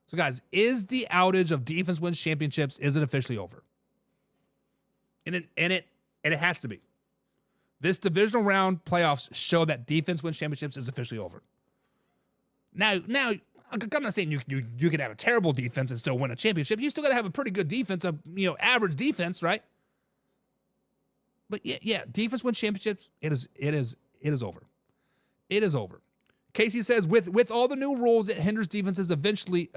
So guys, is the outage of defense wins championships, is it officially over? And it has to be. This divisional round playoffs show that defense wins championships is officially over. Now, I'm not saying you can have a terrible defense and still win a championship. You still got to have a pretty good defense, average defense, right? But yeah, defense wins championships. It is over. It is over. Casey says with all the new rules, it hinders defenses. Eventually,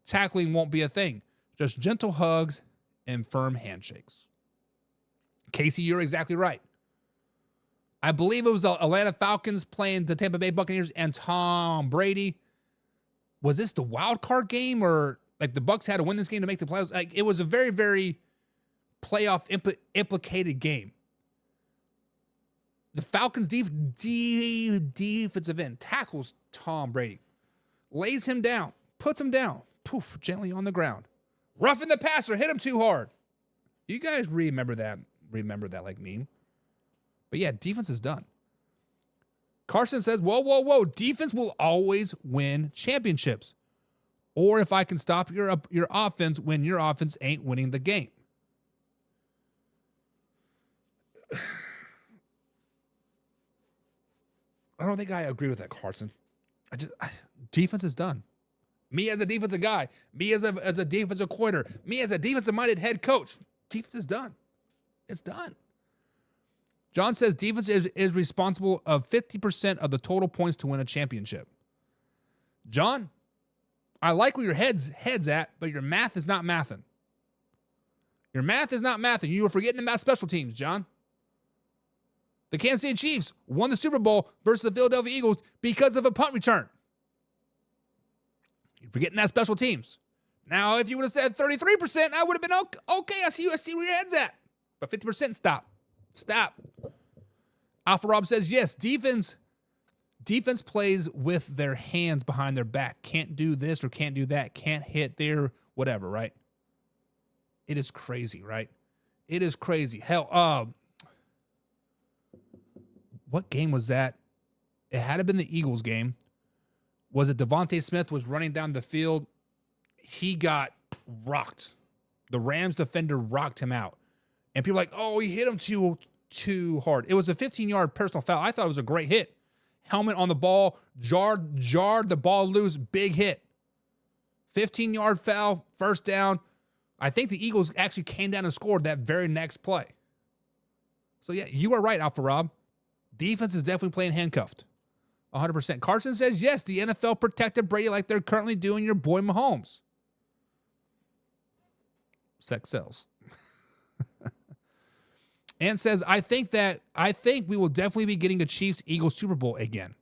tackling won't be a thing. Just gentle hugs and firm handshakes. Casey, you're exactly right. I believe it was the Atlanta Falcons playing the Tampa Bay Buccaneers and Tom Brady. Was this the wild card game, or like the Bucs had to win this game to make the playoffs? Like, it was a very, very playoff implicated game. The Falcons defensive end tackles Tom Brady, lays him down, puts him down, poof, gently on the ground. Roughing the passer, hit him too hard. You guys remember that like meme. But yeah, defense is done. Carson says, whoa. Defense will always win championships. Or if I can stop your offense when your offense ain't winning the game. I don't think I agree with that, Carson. Defense is done. Me as a defensive guy, me as a defensive coordinator, me as a defensive-minded head coach, defense is done. It's done. John says defense is responsible of 50% of the total points to win a championship. John, I like where your head's at, but your math is not mathing. Your math is not mathing. You were forgetting about special teams, John. The Kansas City Chiefs won the Super Bowl versus the Philadelphia Eagles because of a punt return. You're forgetting that special teams. Now, if you would have said 33%, I would have been okay. I see where your head's at. But 50%, stop. Alpha Rob says, yes, defense plays with their hands behind their back. Can't do this or can't do that. Can't hit there, whatever, right? It is crazy, right? It is crazy. Hell, what game was that? It had to have been the Eagles game. Was it Devontae Smith was running down the field? He got rocked. The Rams defender rocked him out. And people are like, oh, he hit him too hard. It was a 15-yard personal foul. I thought it was a great hit. Helmet on the ball, jarred the ball loose, big hit. 15-yard foul, first down. I think the Eagles actually came down and scored that very next play. So, yeah, you are right, Alpha Rob. Defense is definitely playing handcuffed. 100%. Carson says, yes, the NFL protected Brady like they're currently doing your boy Mahomes. Sex sells. And says, I think we will definitely be getting a Chiefs-Eagles Super Bowl again.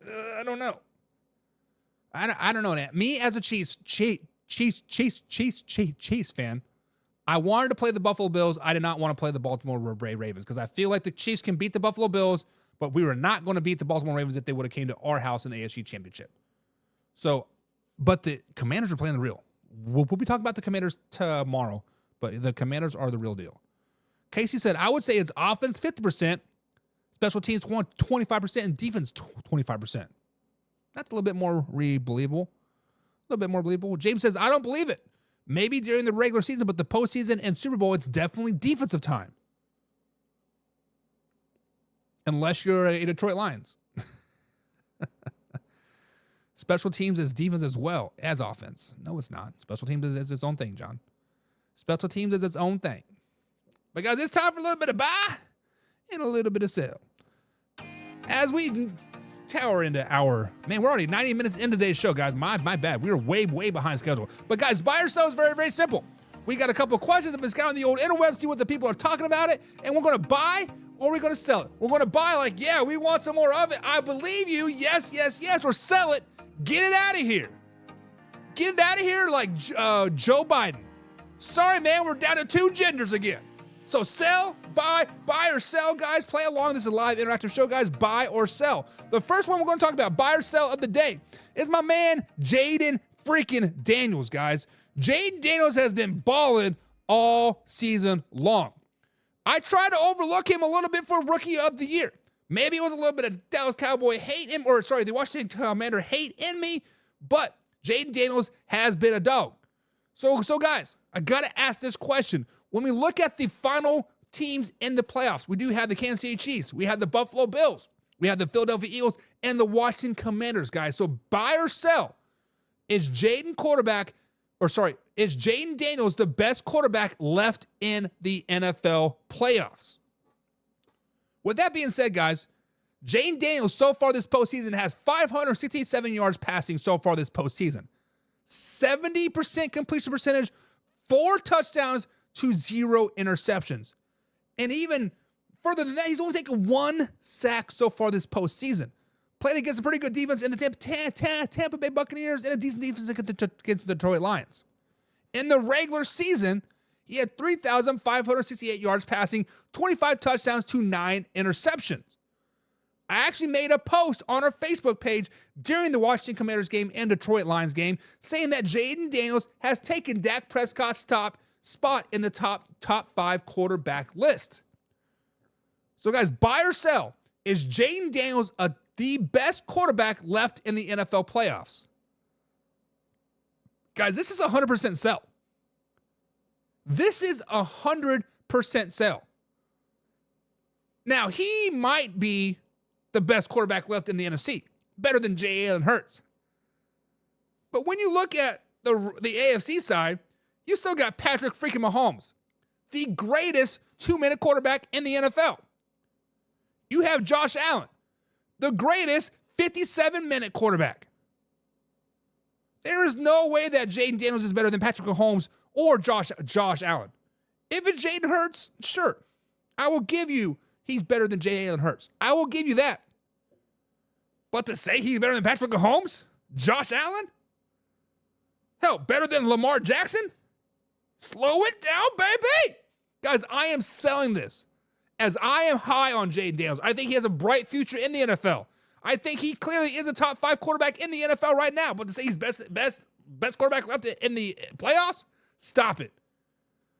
I don't know. I don't know that. Me as a Chiefs fan, I wanted to play the Buffalo Bills. I did not want to play the Baltimore Ravens because I feel like the Chiefs can beat the Buffalo Bills, but we were not going to beat the Baltimore Ravens if they would have came to our house in the AFC Championship. So, but the Commanders are playing the real. We'll be talking about the Commanders tomorrow, but the Commanders are the real deal. Casey said, I would say it's offense 50%, special teams 25%, and defense 25%. That's a little bit more believable. James says, I don't believe it. Maybe during the regular season, but the postseason and Super Bowl, it's definitely defensive time. Unless you're a Detroit Lions. Special teams is defense as well as offense. No, it's not. Special teams is its own thing, John. Special teams is its own thing. But guys, it's time for a little bit of buy and a little bit of sell. As we tower into we're already 90 minutes into today's show, guys. My bad. We were way behind schedule. But guys, buy or sell is very, very simple. We got a couple of questions. I've been scouting the old interwebs, see what the people are talking about it, and we're going to buy or we're going to sell it. We're going to buy like, yeah, we want some more of it. I believe you. Yes. Or sell it. Get it out of here. Get it out of here like Joe Biden. Sorry, man, we're down to 2 genders again. So sell, buy or sell, guys. Play along. This is a live interactive show, guys. Buy or sell. The first one we're going to talk about, buy or sell of the day, is my man Jayden freaking Daniels, guys. Jayden Daniels has been balling all season long. I tried to overlook him a little bit for Rookie of the Year. Maybe it was a little bit of Dallas Cowboy hate in, the Washington Commander hate in me, but Jayden Daniels has been a dog. So guys, I got to ask this question. When we look at the final teams in the playoffs, we do have the Kansas City Chiefs, we have the Buffalo Bills, we have the Philadelphia Eagles, and the Washington Commanders, guys. So buy or sell. Is Jayden Daniels the best quarterback left in the NFL playoffs? With that being said, guys, Jayden Daniels so far this postseason has 567 yards passing so far this postseason. 70% completion percentage, 4 touchdowns to 0 interceptions. And even further than that, he's only taken 1 sack so far this postseason. Played against a pretty good defense in the Tampa Bay Buccaneers and a decent defense against the Detroit Lions. In the regular season, he had 3,568 yards passing, 25 touchdowns to 9 interceptions. I actually made a post on our Facebook page during the Washington Commanders game and Detroit Lions game saying that Jayden Daniels has taken Dak Prescott's top spot in the top 5 quarterback list. So guys, buy or sell. Is Jayden Daniels the best quarterback left in the NFL playoffs? Guys, this is 100% sell. This is 100% sell. Now, he might be the best quarterback left in the NFC, better than Jalen Hurts. But when you look at the AFC side, you still got Patrick freaking Mahomes, the greatest 2-minute quarterback in the NFL. You have Josh Allen, the greatest 57-minute quarterback. There is no way that Jayden Daniels is better than Patrick Mahomes or Josh Allen. If it's Jalen Hurts, sure. I will give you he's better than Jalen Hurts. I will give you that. But to say he's better than Patrick Mahomes? Josh Allen? Hell, better than Lamar Jackson? Slow it down, baby. Guys, I am selling this as I am high on Jayden Daniels. I think he has a bright future in the NFL. I think he clearly is a top 5 quarterback in the NFL right now. But to say he's best quarterback left in the playoffs? Stop it.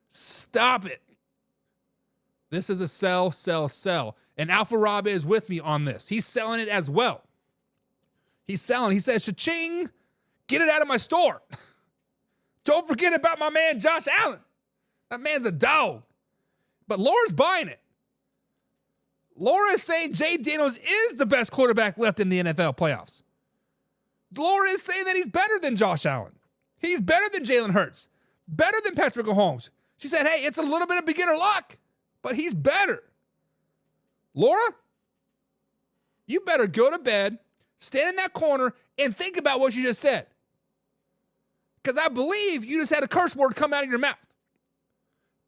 Stop it. This is a sell, sell, sell. And Alpha Rob is with me on this. He's selling it as well. He's selling. He says, cha-ching, get it out of my store. Don't forget about my man Josh Allen. That man's a dog. But Laura's buying it. Laura is saying Jayden Daniels is the best quarterback left in the NFL playoffs. Laura is saying that he's better than Josh Allen. He's better than Jalen Hurts. Better than Patrick Mahomes. She said, hey, it's a little bit of beginner luck, but he's better. Laura, you better go to bed, stand in that corner, and think about what you just said. Because I believe you just had a curse word come out of your mouth.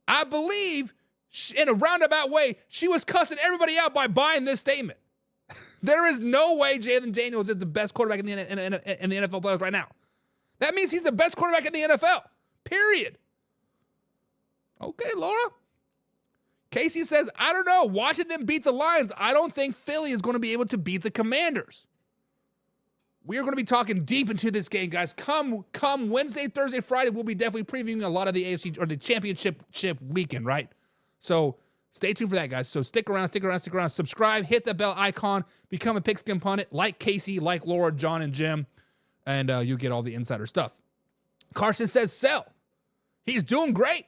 I believe, in a roundabout way, she was cussing everybody out by buying this statement. There is no way Jayden Daniels is the best quarterback in the NFL playoffs right now. That means he's the best quarterback in the NFL. Period. Okay, Laura. Casey says, I don't know. Watching them beat the Lions, I don't think Philly is going to be able to beat the Commanders. We are going to be talking deep into this game, guys. Come Wednesday, Thursday, Friday, we'll be definitely previewing a lot of the AFC or the championship weekend, right? So stay tuned for that, guys. So stick around. Subscribe, hit the bell icon, become a Pigskin Pundit, like Casey, like Laura, John, and Jim, and you get all the insider stuff. Carson says sell. He's doing great.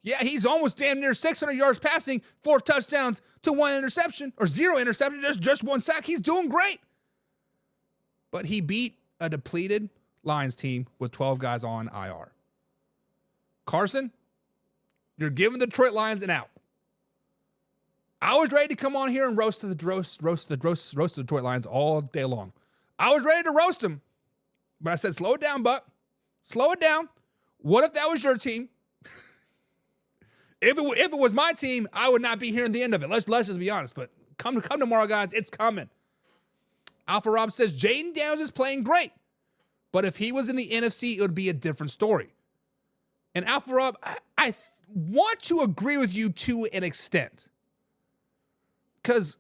Yeah, he's almost damn near 600 yards passing, 4 touchdowns to 1 interception, or 0 interception, just 1 sack. He's doing great. But he beat a depleted Lions team with 12 guys on IR. Carson, you're giving the Detroit Lions an out. I was ready to come on here and roast the Detroit Lions all day long. I was ready to roast them, but I said, slow it down, Buck. Slow it down. What if that was your team? If it was my team, I would not be hearing the end of it. Let's just be honest. But come tomorrow, guys. It's coming. Alpha Rob says Jayden Daniels is playing great, but if he was in the NFC, it would be a different story. And Alpha Rob, I want to agree with you to an extent, because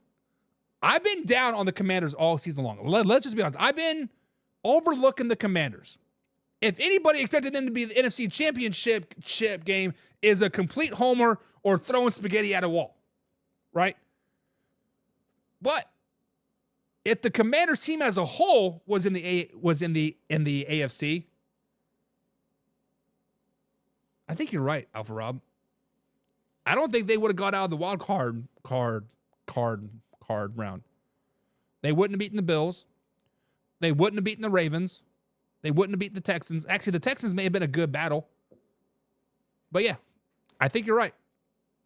I've been down on the Commanders all season long. Let's just be honest. I've been overlooking the Commanders. If anybody expected them to be the NFC Championship game, is a complete homer or throwing spaghetti at a wall, right? But if the Commanders team as a whole was in the AFC, I think you're right, Alpha Rob. I don't think they would have got out of the wild card round. They wouldn't have beaten the Bills. They wouldn't have beaten the Ravens. They wouldn't have beaten the Texans. Actually, the Texans may have been a good battle. But yeah, I think you're right.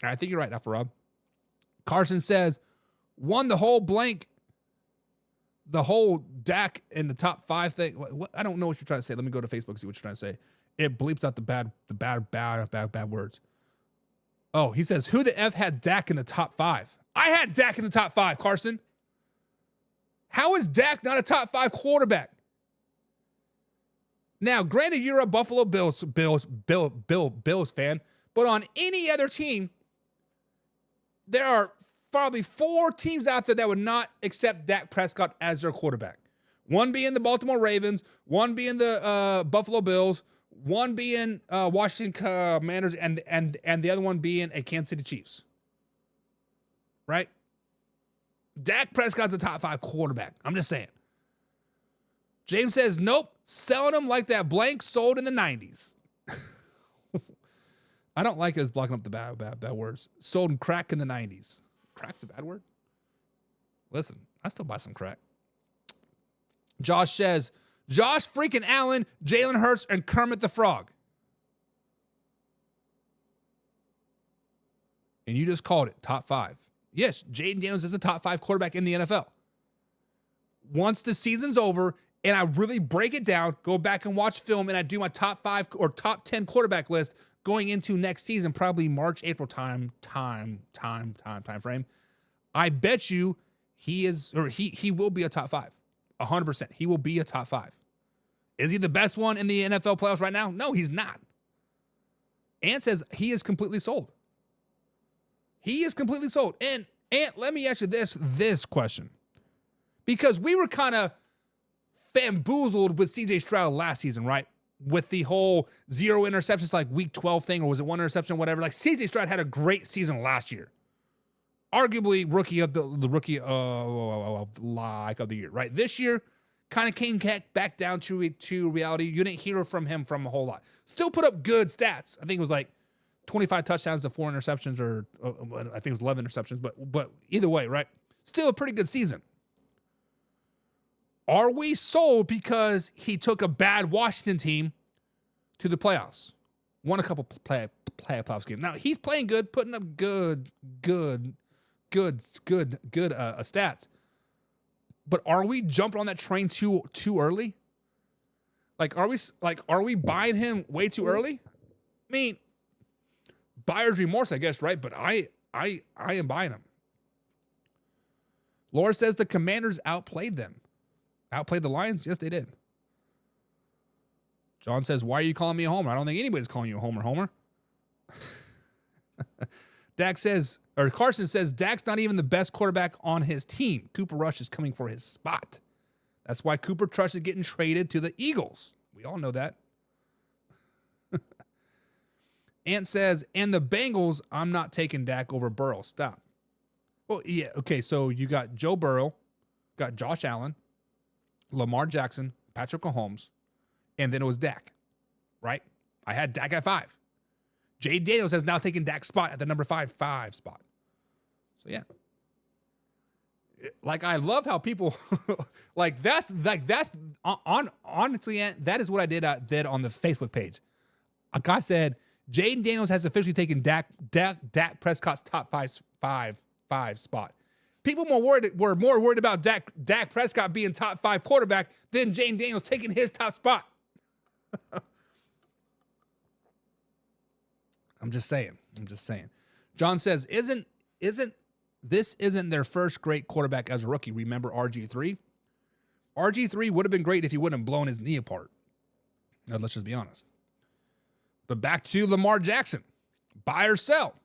I think you're right, Alpha Rob. Carson says, won the whole Dak in the top 5 thing. What? I don't know what you're trying to say. Let me go to Facebook and see what you're trying to say. It bleeps out the bad words. Oh, he says, who the F had Dak in the top 5? I had Dak in the top 5, Carson. How is Dak not a top 5 quarterback? Now, granted, you're a Buffalo Bills fan, but on any other team, there are probably 4 teams out there that would not accept Dak Prescott as their quarterback. One being the Baltimore Ravens, one being the Buffalo Bills, one being Washington Commanders, and the other one being a Kansas City Chiefs. Right? Dak Prescott's a top 5 quarterback. I'm just saying. James says, nope, selling him like that blank sold in the 90s. I don't like us blocking up the bad words. Sold in crack in the 90s. Crack's a bad word? Listen, I still buy some crack. Josh says, Josh freaking Allen, Jalen Hurts, and Kermit the Frog. And you just called it top 5. Yes, Jayden Daniels is a top 5 quarterback in the NFL. Once the season's over and I really break it down, go back and watch film, and I do my top 5 or top 10 quarterback list going into next season, probably March, April time frame, I bet you he will be a top 5. 100%. He will be a top 5. Is he the best one in the NFL playoffs right now? No, he's not. Ant says he is completely sold. He is completely sold. And Ant, let me ask you this question. Because we were kind of bamboozled with CJ Stroud last season, right? With the whole 0 interceptions, like week 12 thing, or was it 1 interception, whatever. Like CJ Stroud had a great season last year. Arguably rookie of the rookie of the year, right? This year kind of came back down to reality. You didn't hear from him from a whole lot. Still put up good stats. I think it was like 25 touchdowns to 4 interceptions, or I think it was 11 interceptions. But either way, right? Still a pretty good season. Are we sold because he took a bad Washington team to the playoffs? Won a couple playoffs games. Now, he's playing good, putting up good stats. But are we jumping on that train too early? Are we buying him way too early? I mean, buyer's remorse, I guess, right? But I am buying him. Laura says the Commanders outplayed them. Outplayed the Lions? Yes, they did. John says, why are you calling me a homer? I don't think anybody's calling you a homer. Carson says, Dak's not even the best quarterback on his team. Cooper Rush is coming for his spot. That's why Cooper Rush is getting traded to the Eagles. We all know that. Ant says, and the Bengals, I'm not taking Dak over Burrow. Stop. Well, yeah, okay, so you got Joe Burrow, got Josh Allen, Lamar Jackson, Patrick Mahomes, and then it was Dak, right? I had Dak at 5. Jayden Daniels has now taken Dak's spot at the number 5 spot. So, yeah. Like, I love how people, honestly, that is what I did on the Facebook page. A guy said, Jayden Daniels has officially taken Dak Prescott's top 5 spot. People were more worried about Dak Prescott being top 5 quarterback than Jayden Daniels taking his top spot. I'm just saying. John says, isn't their first great quarterback as a rookie? Remember RG3? RG3 would have been great if he wouldn't have blown his knee apart. Now, let's just be honest. But back to Lamar Jackson. Buy or sell.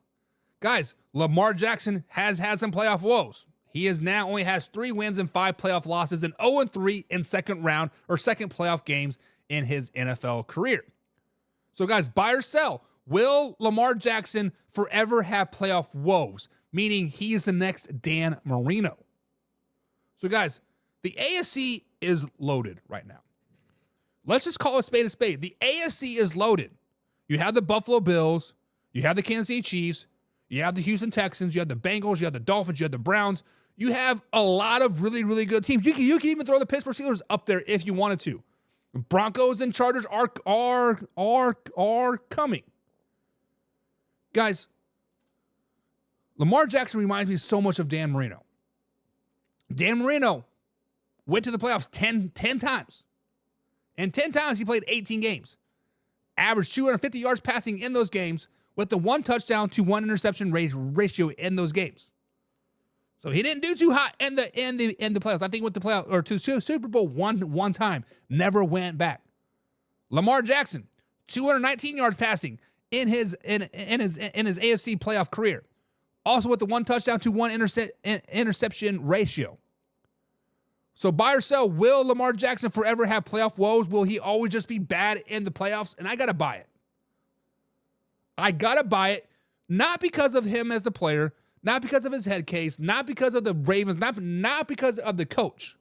Guys, Lamar Jackson has had some playoff woes. He only has 3 wins and 5 playoff losses and 0-3 in second playoff games in his NFL career. So guys, buy or sell. Will Lamar Jackson forever have playoff woes? Meaning he is the next Dan Marino. So guys, the AFC is loaded right now. Let's just call a spade a spade. The AFC is loaded. You have the Buffalo Bills. You have the Kansas City Chiefs. You have the Houston Texans. You have the Bengals. You have the Dolphins. You have the Browns. You have a lot of really, really good teams. You can even throw the Pittsburgh Steelers up there if you wanted to. Broncos and Chargers are coming. Guys, Lamar Jackson reminds me so much of Dan Marino. Dan Marino went to the playoffs 10 times. And 10 times he played 18 games. Averaged 250 yards passing in those games with the 1 touchdown to 1 interception ratio in those games. So he didn't do too hot in the playoffs. I think went to playoff or to Super Bowl one time, never went back. Lamar Jackson, 219 yards passing in his AFC playoff career, also with the 1 touchdown to 1 interception ratio. So buy or sell, will Lamar Jackson forever have playoff woes? Will he always just be bad in the playoffs? And I gotta buy it. I gotta buy it, not because of him as a player, not because of his head case, not because of the Ravens, not because of the coach.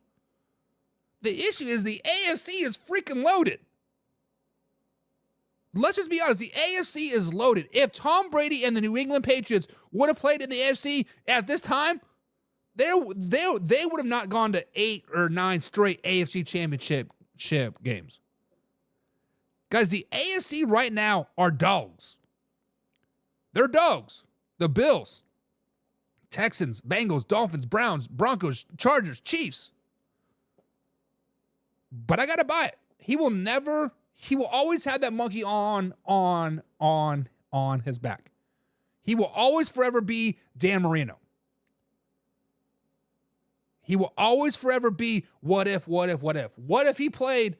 The issue is the AFC is freaking loaded. Let's just be honest. The AFC is loaded. If Tom Brady and the New England Patriots would have played in the AFC at this time, they would have not gone to 8 or 9 straight AFC championship games. Guys, the AFC right now are dogs. They're dogs. The Bills, Texans, Bengals, Dolphins, Browns, Broncos, Chargers, Chiefs. But I got to buy it. He will always have that monkey on his back. He will always forever be Dan Marino. He will always forever be what if. What if he played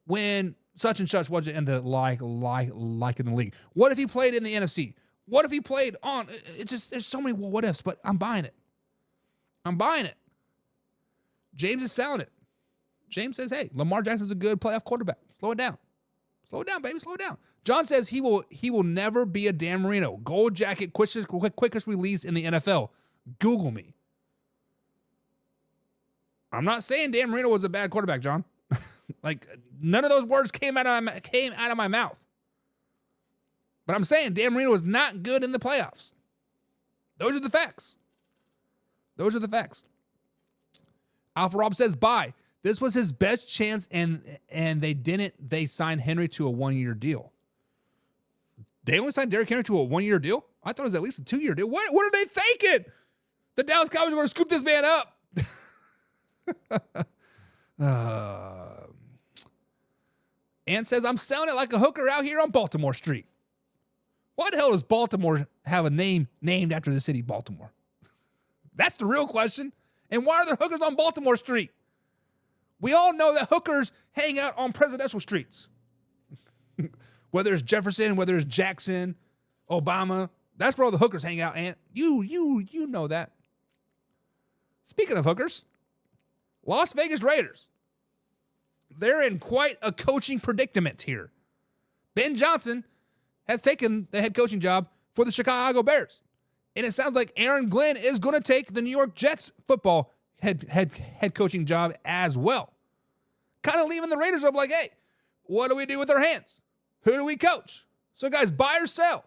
when such and such wasn't in the like in the league? What if he played in the NFC? What if he played on? It's just, there's so many what ifs, but I'm buying it. James is selling it. James says, hey, Lamar Jackson's a good playoff quarterback. Slow it down, baby. Slow it down. John says he will never be a Dan Marino. Gold jacket, quickest release in the NFL. Google me. I'm not saying Dan Marino was a bad quarterback, John. Like, none of those words came out of my mouth. But I'm saying Dan Marino was not good in the playoffs. Those are the facts. Alpha Rob says, bye. This was his best chance, and they signed Henry to a 1-year deal. They only signed Derrick Henry to a 1-year deal? I thought it was at least a 2-year deal. What are they thinking? The Dallas Cowboys are going to scoop this man up. Ant says, I'm selling it like a hooker out here on Baltimore Street. Why the hell does Baltimore have a name named after the city Baltimore? That's the real question. And why are there hookers on Baltimore Street? We all know that hookers hang out on presidential streets. Whether it's Jefferson, whether it's Jackson, Obama, that's where all the hookers hang out, Ant. You know that. Speaking of hookers, Las Vegas Raiders. They're in quite a coaching predicament here. Ben Johnson has taken the head coaching job for the Chicago Bears. And it sounds like Aaron Glenn is going to take the New York Jets football head coaching job as well. Kind of leaving the Raiders up like, hey, what do we do with our hands? Who do we coach? So guys, buy or sell.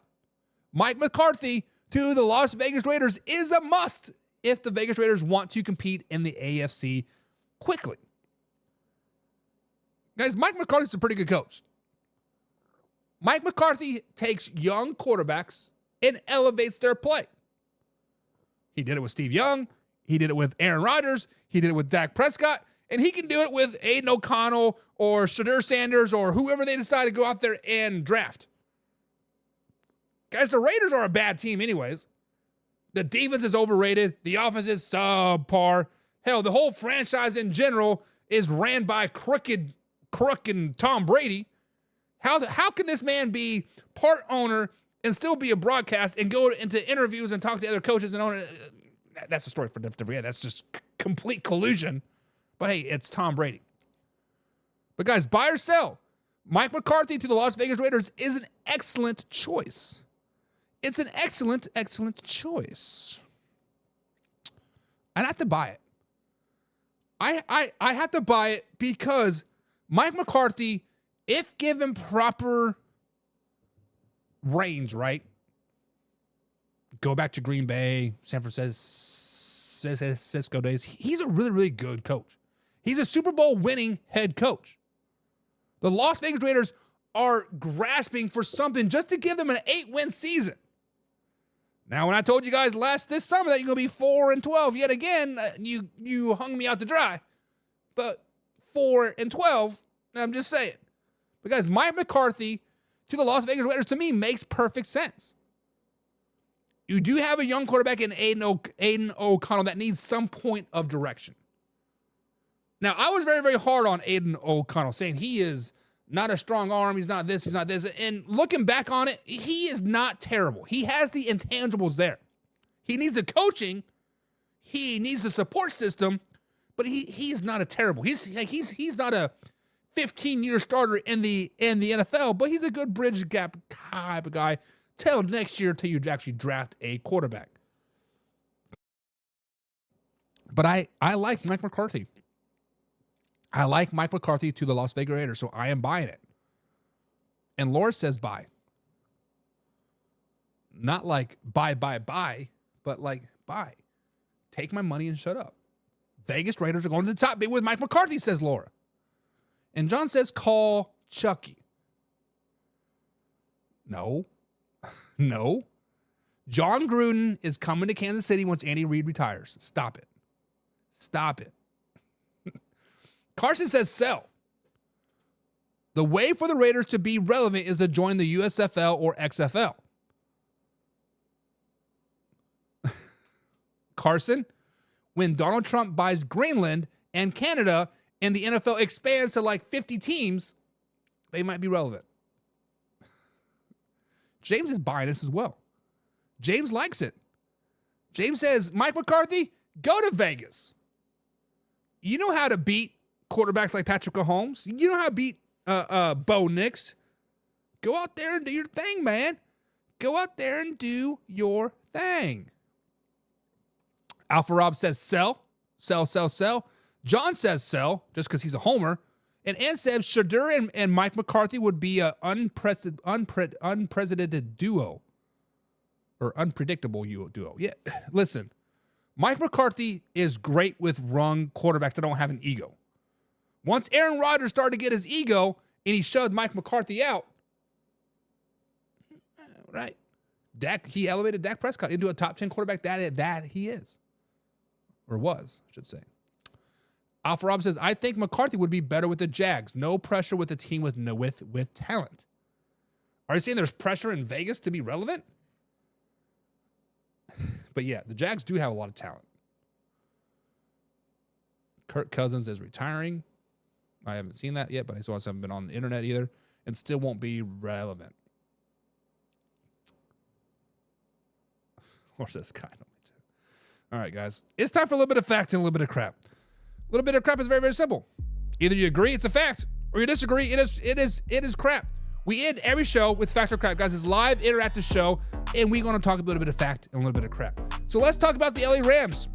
Mike McCarthy to the Las Vegas Raiders is a must if the Vegas Raiders want to compete in the AFC quickly. Guys, Mike McCarthy's a pretty good coach. Mike McCarthy takes young quarterbacks and elevates their play. He did it with Steve Young. He did it with Aaron Rodgers. He did it with Dak Prescott. And he can do it with Aiden O'Connell or Shadur Sanders or whoever they decide to go out there and draft. Guys, the Raiders are a bad team anyways. The defense is overrated. The offense is subpar. Hell, the whole franchise in general is ran by crooked Tom Brady. How can this man be part owner and still be a broadcast and go into interviews and talk to other coaches and owners? That's a story for different. Yeah, that's just complete collusion. But hey, it's Tom Brady. But guys, buy or sell. Mike McCarthy to the Las Vegas Raiders is an excellent choice. It's an excellent choice. I have to buy it. I have to buy it because Mike McCarthy, if given proper reins, right? Go back to Green Bay, San Francisco days. He's a really, really good coach. He's a Super Bowl winning head coach. The Las Vegas Raiders are grasping for something just to give them an 8-win season. Now, when I told you guys this summer that you're going to be 4-12 yet again, you hung me out to dry. But 4-12, I'm just saying. But guys, Mike McCarthy to the Las Vegas Raiders, to me, makes perfect sense. You do have a young quarterback in Aiden O'Connell that needs some point of direction. Now, I was very, very hard on Aiden O'Connell, saying he is not a strong arm. He's not this. He's not this. And looking back on it, he is not terrible. He has the intangibles there. He needs the coaching. He needs the support system. But he's not a terrible. He's not a 15-year starter in the NFL. But he's a good bridge gap type of guy till next year till you actually draft a quarterback. But I like Mike McCarthy. I like Mike McCarthy to the Las Vegas Raiders, so I am buying it. And Laura says buy. Not like buy, but like buy. Take my money and shut up. Vegas Raiders are going to the top with Mike McCarthy, says Laura. And John says call Chucky. No. No. John Gruden is coming to Kansas City once Andy Reid retires. Stop it. Stop it. Carson says sell. The way for the Raiders to be relevant is to join the USFL or XFL. Carson, when Donald Trump buys Greenland and Canada and the NFL expands to like 50 teams, they might be relevant. James is buying this as well. James likes it. James says, Mike McCarthy, go to Vegas. You know how to beat quarterbacks like Patrick Mahomes. You know how to beat Bo Nix. Go out there and do your thing, man. Go out there and do your thing. Alpha Rob says sell. Sell, sell, sell. John says sell, just because he's a homer. And Ann says Shadur and Mike McCarthy would be an unprecedented duo. Or unpredictable duo. Yeah, listen. Mike McCarthy is great with wrong quarterbacks that don't have an ego. Once Aaron Rodgers started to get his ego and he shoved Mike McCarthy out, right? He elevated Dak Prescott into a top 10 quarterback that he is. Or was, I should say. Alpha Rob says, I think McCarthy would be better with the Jags. No pressure with a team with talent. Are you saying there's pressure in Vegas to be relevant? But yeah, the Jags do have a lot of talent. Kirk Cousins is retiring. I haven't seen that yet, but I also haven't been on the internet either, and still won't be relevant. Where's this guy? All right, guys. It's time for a little bit of fact and a little bit of crap. A little bit of crap is very, very simple. Either you agree, it's a fact, or you disagree, it is crap. We end every show with fact or crap, guys. It's a live, interactive show, and we're going to talk a little bit of fact and a little bit of crap. So let's talk about the LA Rams.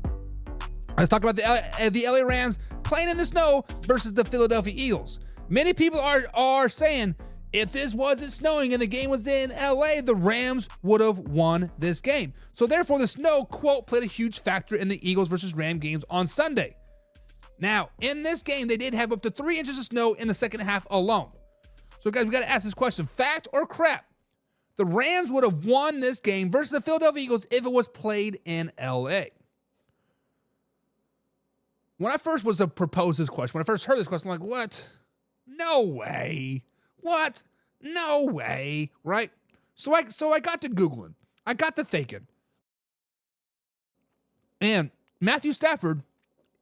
Let's talk about the LA Rams playing in the snow versus the Philadelphia Eagles. Many people are saying if this wasn't snowing and the game was in LA, the Rams would have won this game. So therefore, the snow, quote, played a huge factor in the Eagles versus Ram games on Sunday. Now, in this game, they did have up to 3 inches of snow in the second half alone. So, guys, we got to ask this question. Fact or crap? The Rams would have won this game versus the Philadelphia Eagles if it was played in LA. When I first was proposed this question, when I first heard this question, I'm like, what? No way. What? No way. Right? So I got to Googling. I got to thinking. And Matthew Stafford,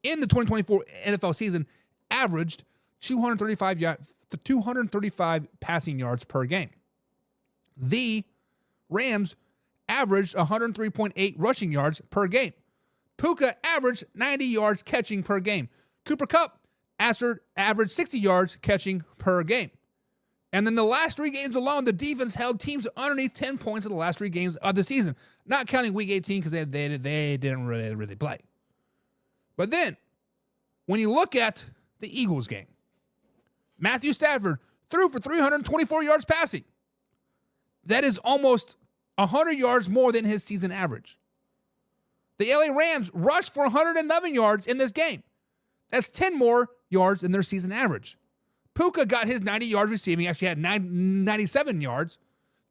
in the 2024 NFL season, averaged 235 passing yards per game. The Rams averaged 103.8 rushing yards per game. Puka averaged 90 yards catching per game. Cooper Kupp averaged 60 yards catching per game. And then the last 3 games alone, the defense held teams underneath 10 points in the last 3 games of the season, not counting Week 18 because they didn't really play. But then, when you look at the Eagles game, Matthew Stafford threw for 324 yards passing. That is almost 100 yards more than his season average. The LA Rams rushed for 111 yards in this game. That's 10 more yards than their season average. Puka got his 90 yards receiving, actually had 97 yards.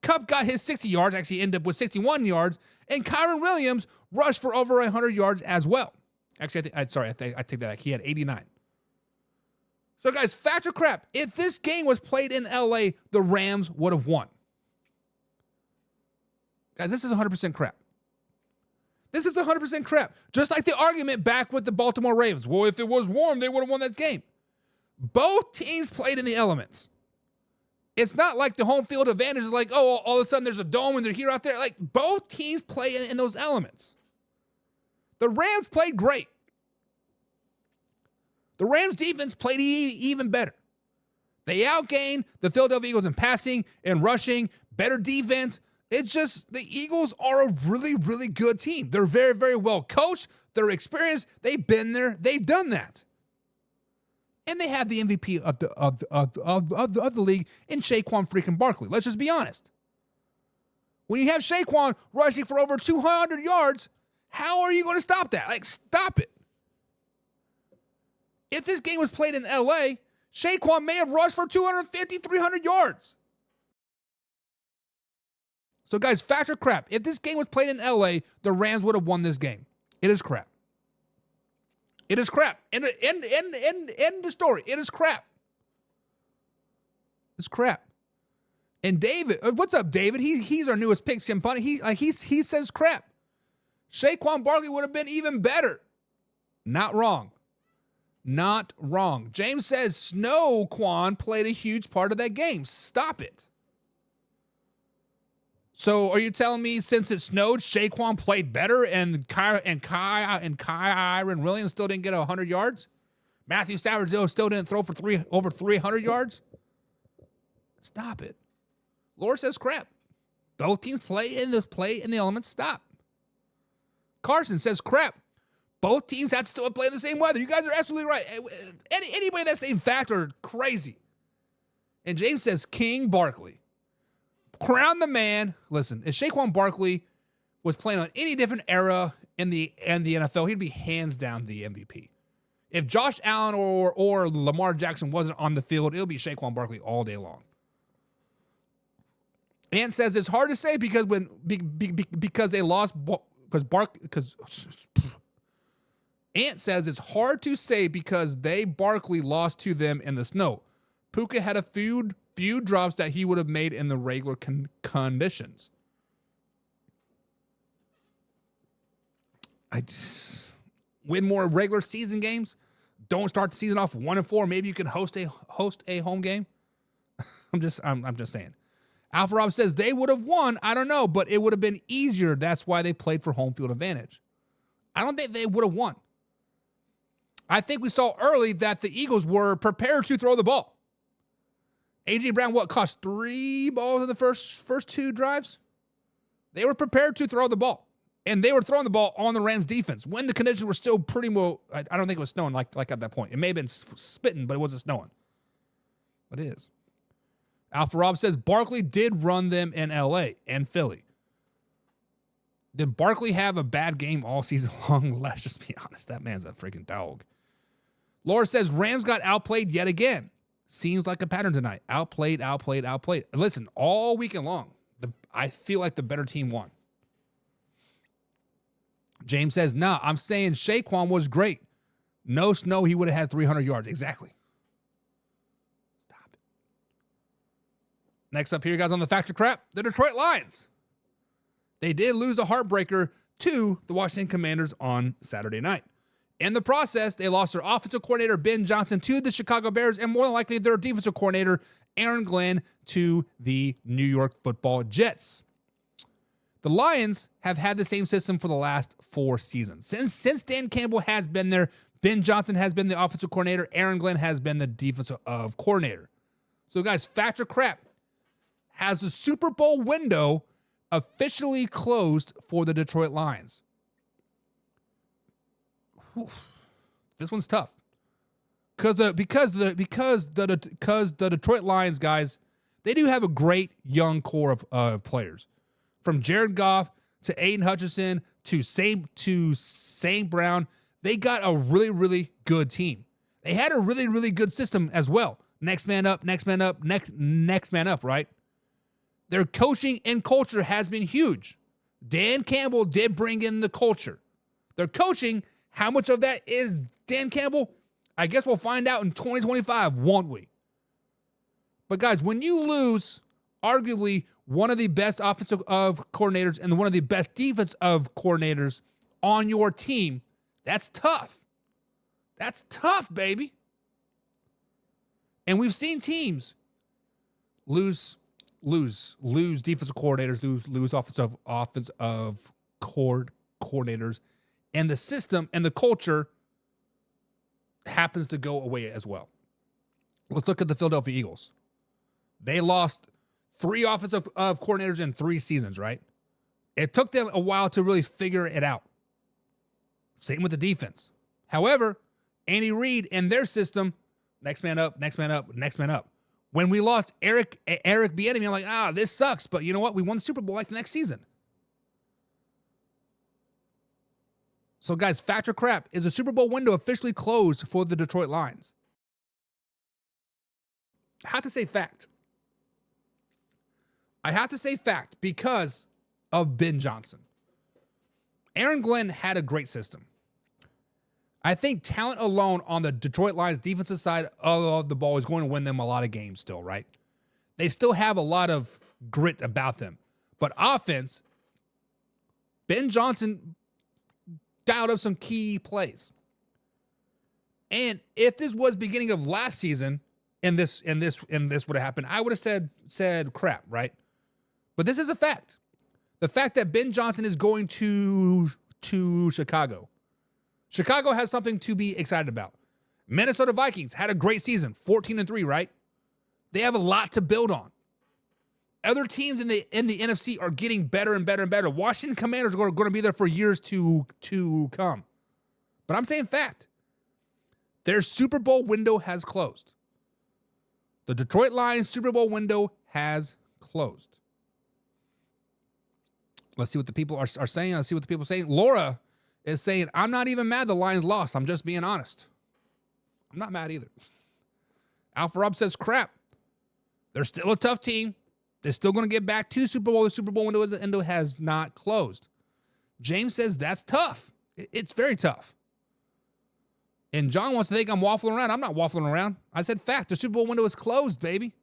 Kupp got his 60 yards, actually ended up with 61 yards. And Kyron Williams rushed for over 100 yards as well. Actually, I take that back. He had 89. So, guys, fact or crap, if this game was played in LA, the Rams would have won. Guys, this is 100% crap. This is 100% crap. Just like the argument back with the Baltimore Ravens. Well, if it was warm, they would have won that game. Both teams played in the elements. It's not like the home field advantage is like, oh, all of a sudden there's a dome and they're here out there. Like, both teams play in those elements. The Rams played great. The Rams defense played even better. They outgained the Philadelphia Eagles in passing and rushing, better defense. It's just the Eagles are a really, really good team. They're very, very well coached. They're experienced. They've been there. They've done that. And they have the MVP of the league in Saquon freaking Barkley. Let's just be honest. When you have Saquon rushing for over 200 yards, how are you going to stop that? Like, stop it. If this game was played in LA, Saquon may have rushed for 250, 300 yards. So, guys, fact or crap? If this game was played in LA, the Rams would have won this game. It is crap. It is crap. End the story. It is crap. It's crap. And David, what's up, David? He's our newest pick, Chimpani. He says crap. Saquon Barkley would have been even better. Not wrong. Not wrong. James says Saquon played a huge part of that game. Stop it. So are you telling me since it snowed, Saquon played better and Kyron Williams still didn't get 100 yards? Matthew Stafford still didn't throw for over 300 yards? Stop it. Laura says crap. Both teams play in the elements. Stop. Carson says crap. Both teams had to still play in the same weather. You guys are absolutely right. Anybody that's saying fact are crazy. And James says King Barkley. Crown the man. Listen, if Saquon Barkley was playing on any different era in the NFL, he'd be hands down the MVP. If Josh Allen or Lamar Jackson wasn't on the field, it'll be Saquon Barkley all day long. Ant says it's hard to say because they lost Ant says it's hard to say because Barkley lost to them in the snow. Puka had a few drops that he would have made in the regular conditions. I just win more regular season games. Don't start the season off 1-4. Maybe you can host a home game. I'm just saying. Alpha Rob says they would have won. I don't know, but it would have been easier. That's why they played for home field advantage. I don't think they would have won. I think we saw early that the Eagles were prepared to throw the ball. A.J. Brown, caught 3 balls in the first 2 drives? They were prepared to throw the ball. And they were throwing the ball on the Rams defense when the conditions were still pretty well. I don't think it was snowing like at that point. It may have been spitting, but it wasn't snowing. But it is. Alpha Rob says Barkley did run them in L.A. and Philly. Did Barkley have a bad game all season long? Let's just be honest. That man's a freaking dog. Laura says Rams got outplayed yet again. Seems like a pattern tonight. Outplayed. Listen, all weekend long, I feel like the better team won. James says, nah, I'm saying Saquon was great. No snow, he would have had 300 yards. Exactly. Stop it. Next up here, guys, on the Factor Crap, the Detroit Lions. They did lose a heartbreaker to the Washington Commanders on Saturday night. In the process, they lost their offensive coordinator, Ben Johnson, to the Chicago Bears, and more than likely their defensive coordinator, Aaron Glenn, to the New York Football Jets. The Lions have had the same system for the last 4 seasons. Since Dan Campbell has been there, Ben Johnson has been the offensive coordinator, Aaron Glenn has been the defensive coordinator. So, guys, Factor Crap has the Super Bowl window officially closed for the Detroit Lions. Whew. This one's tough. Because the Detroit Lions, guys, they do have a great young core of players. From Jared Goff to Aiden Hutchinson to St. Brown, they got a really, really good team. They had a really, really good system as well. Next man up, next man up, next man up, right? Their coaching and culture has been huge. Dan Campbell did bring in the culture. Their coaching, how much of that is Dan Campbell? I guess we'll find out in 2025, won't we? But guys, when you lose arguably one of the best offensive coordinators and one of the best defensive coordinators on your team, that's tough. That's tough, baby. And we've seen teams lose defensive coordinators, lose offensive coordinators, and the system and the culture happens to go away as well. Let's look at the Philadelphia Eagles. They lost 3 offensive coordinators in 3 seasons, right? It took them a while to really figure it out. Same with the defense. However, Andy Reid and their system, next man up, next man up, next man up. When we lost Eric Bieniemy, I'm like, this sucks. But you know what? We won the Super Bowl like the next season. So, guys, Factor Crap, is the Super Bowl window officially closed for the Detroit Lions? I have to say fact. I have to say fact because of Ben Johnson. Aaron Glenn had a great system. I think talent alone on the Detroit Lions defensive side of the ball is going to win them a lot of games still, right? They still have a lot of grit about them. But offense, Ben Johnson dialed up some key plays. And if this was beginning of last season and this would have happened, I would have said crap, right? But this is a fact. The fact that Ben Johnson is going to Chicago. Chicago has something to be excited about. Minnesota Vikings had a great season, 14-3, right? They have a lot to build on. Other teams in the NFC are getting better and better and better. Washington Commanders are going to be there for years to come. But I'm saying fact. Their Super Bowl window has closed. The Detroit Lions Super Bowl window has closed. Let's see what the people are saying. Let's see what the people are saying. Laura is saying, I'm not even mad the Lions lost. I'm just being honest. I'm not mad either. Alpha Rob says, crap. They're still a tough team. They're still going to get back to Super Bowl. The Super Bowl window has not closed. James says, that's tough. It's very tough. And John wants to think I'm waffling around. I'm not waffling around. I said fact. The Super Bowl window is closed, baby.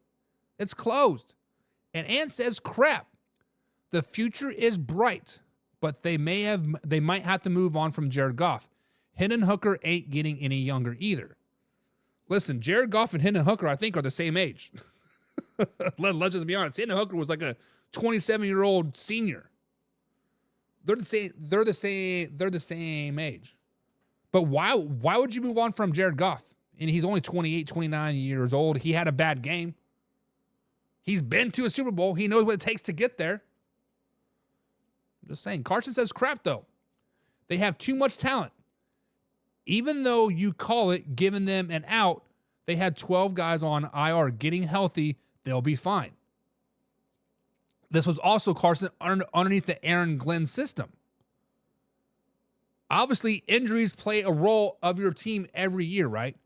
It's closed. And Ann says, crap. The future is bright, but they might have to move on from Jared Goff. Hendon Hooker ain't getting any younger either. Listen, Jared Goff and Hendon Hooker, I think, are the same age. Let's just be honest. Hendon Hooker was like a 27-year-old senior. They're the same age. But why would you move on from Jared Goff? And he's only 28, 29 years old. He had a bad game. He's been to a Super Bowl. He knows what it takes to get there. I'm just saying. Carson says crap, though. They have too much talent. Even though you call it giving them an out, they had 12 guys on IR getting healthy. They'll be fine. This was also, Carson, underneath the Aaron Glenn system. Obviously, injuries play a role of your team every year, right?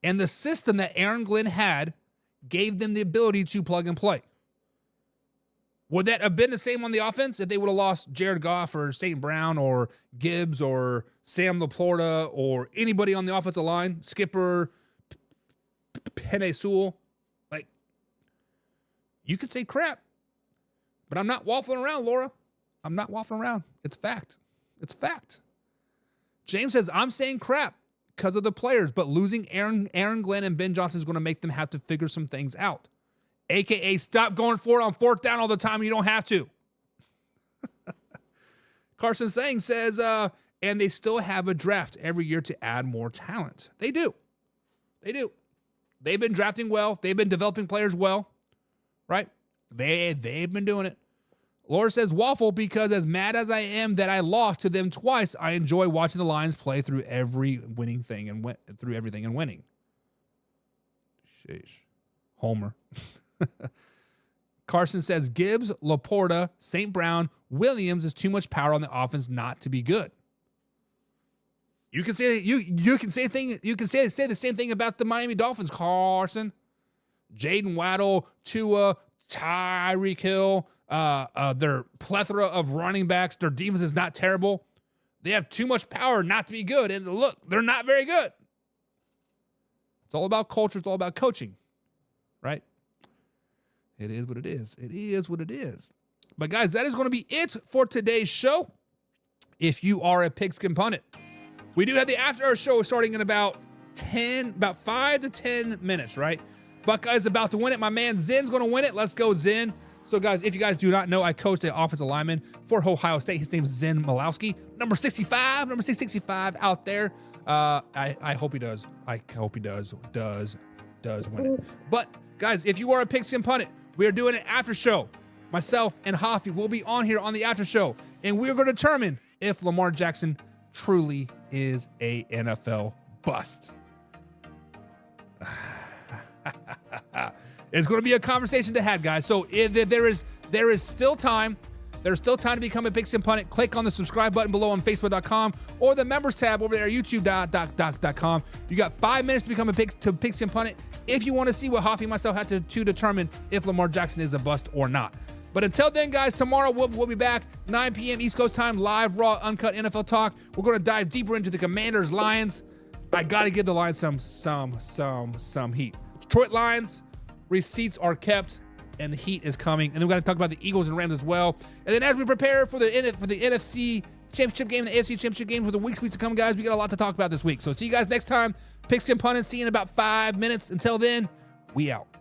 And the system that Aaron Glenn had gave them the ability to plug and play. Would that have been the same on the offense if they would have lost Jared Goff or St. Brown or Gibbs or Sam Laporta or anybody on the offensive line? Skipper, Penei Sewell? Like, you could say crap. But I'm not waffling around, Laura. I'm not waffling around. It's fact. It's fact. James says, I'm saying crap because of the players, but losing Aaron Glenn and Ben Johnson is going to make them have to figure some things out. AKA, stop going for it on fourth down all the time. You don't have to. Carson Sang says, and they still have a draft every year to add more talent. They do. They do. They've been drafting well. They've been developing players well, right? They've been doing it. Laura says, waffle, because as mad as I am that I lost to them twice, I enjoy watching the Lions play through every winning thing and through everything and winning. Sheesh. Homer. Carson says, Gibbs, Laporta, St. Brown, Williams is too much power on the offense not to be good. You can say the same thing about the Miami Dolphins, Carson. Jaden Waddle, Tua, Tyreek Hill, their plethora of running backs. Their defense is not terrible. They have too much power not to be good. And look, they're not very good. It's all about culture. It's all about coaching, right? It is what it is. It is what it is. But guys, that is going to be it for today's show. If you are a Pigskin Pundit, we do have the after hour show starting in about 5 to 10 minutes, right? Buckeyes about to win it. My man Zen's going to win it. Let's go, Zen. So, guys, if you guys do not know, I coach the offensive lineman for Ohio State. His name is Zen Malowski, number 665 out there. I hope he does. I hope he does win it. But, guys, if you are a Pigskin Pundit, we are doing an after show. Myself and Hoffy will be on here on the after show, and we're going to determine if Lamar Jackson truly is a NFL bust. It's going to be a conversation to have, guys. So if there is still time. There's still time to become a Pigskin Pundit. Click on the subscribe button below on Facebook.com or the members tab over there at YouTube.com. You got 5 minutes to become a Pigskin Pundit if you want to see what Hoffy and myself had to determine if Lamar Jackson is a bust or not. But until then, guys, tomorrow we'll be back 9 p.m. East Coast time, live, raw, uncut NFL talk. We're going to dive deeper into the Commanders, Lions. I got to give the Lions some heat. Detroit Lions, receipts are kept, and the heat is coming. And then we got to talk about the Eagles and Rams as well. And then as we prepare for the NFC championship game, the AFC championship game for the weeks to come, guys. We got a lot to talk about this week. So see you guys next time. Picks and punters. See you in about 5 minutes. Until then, we out.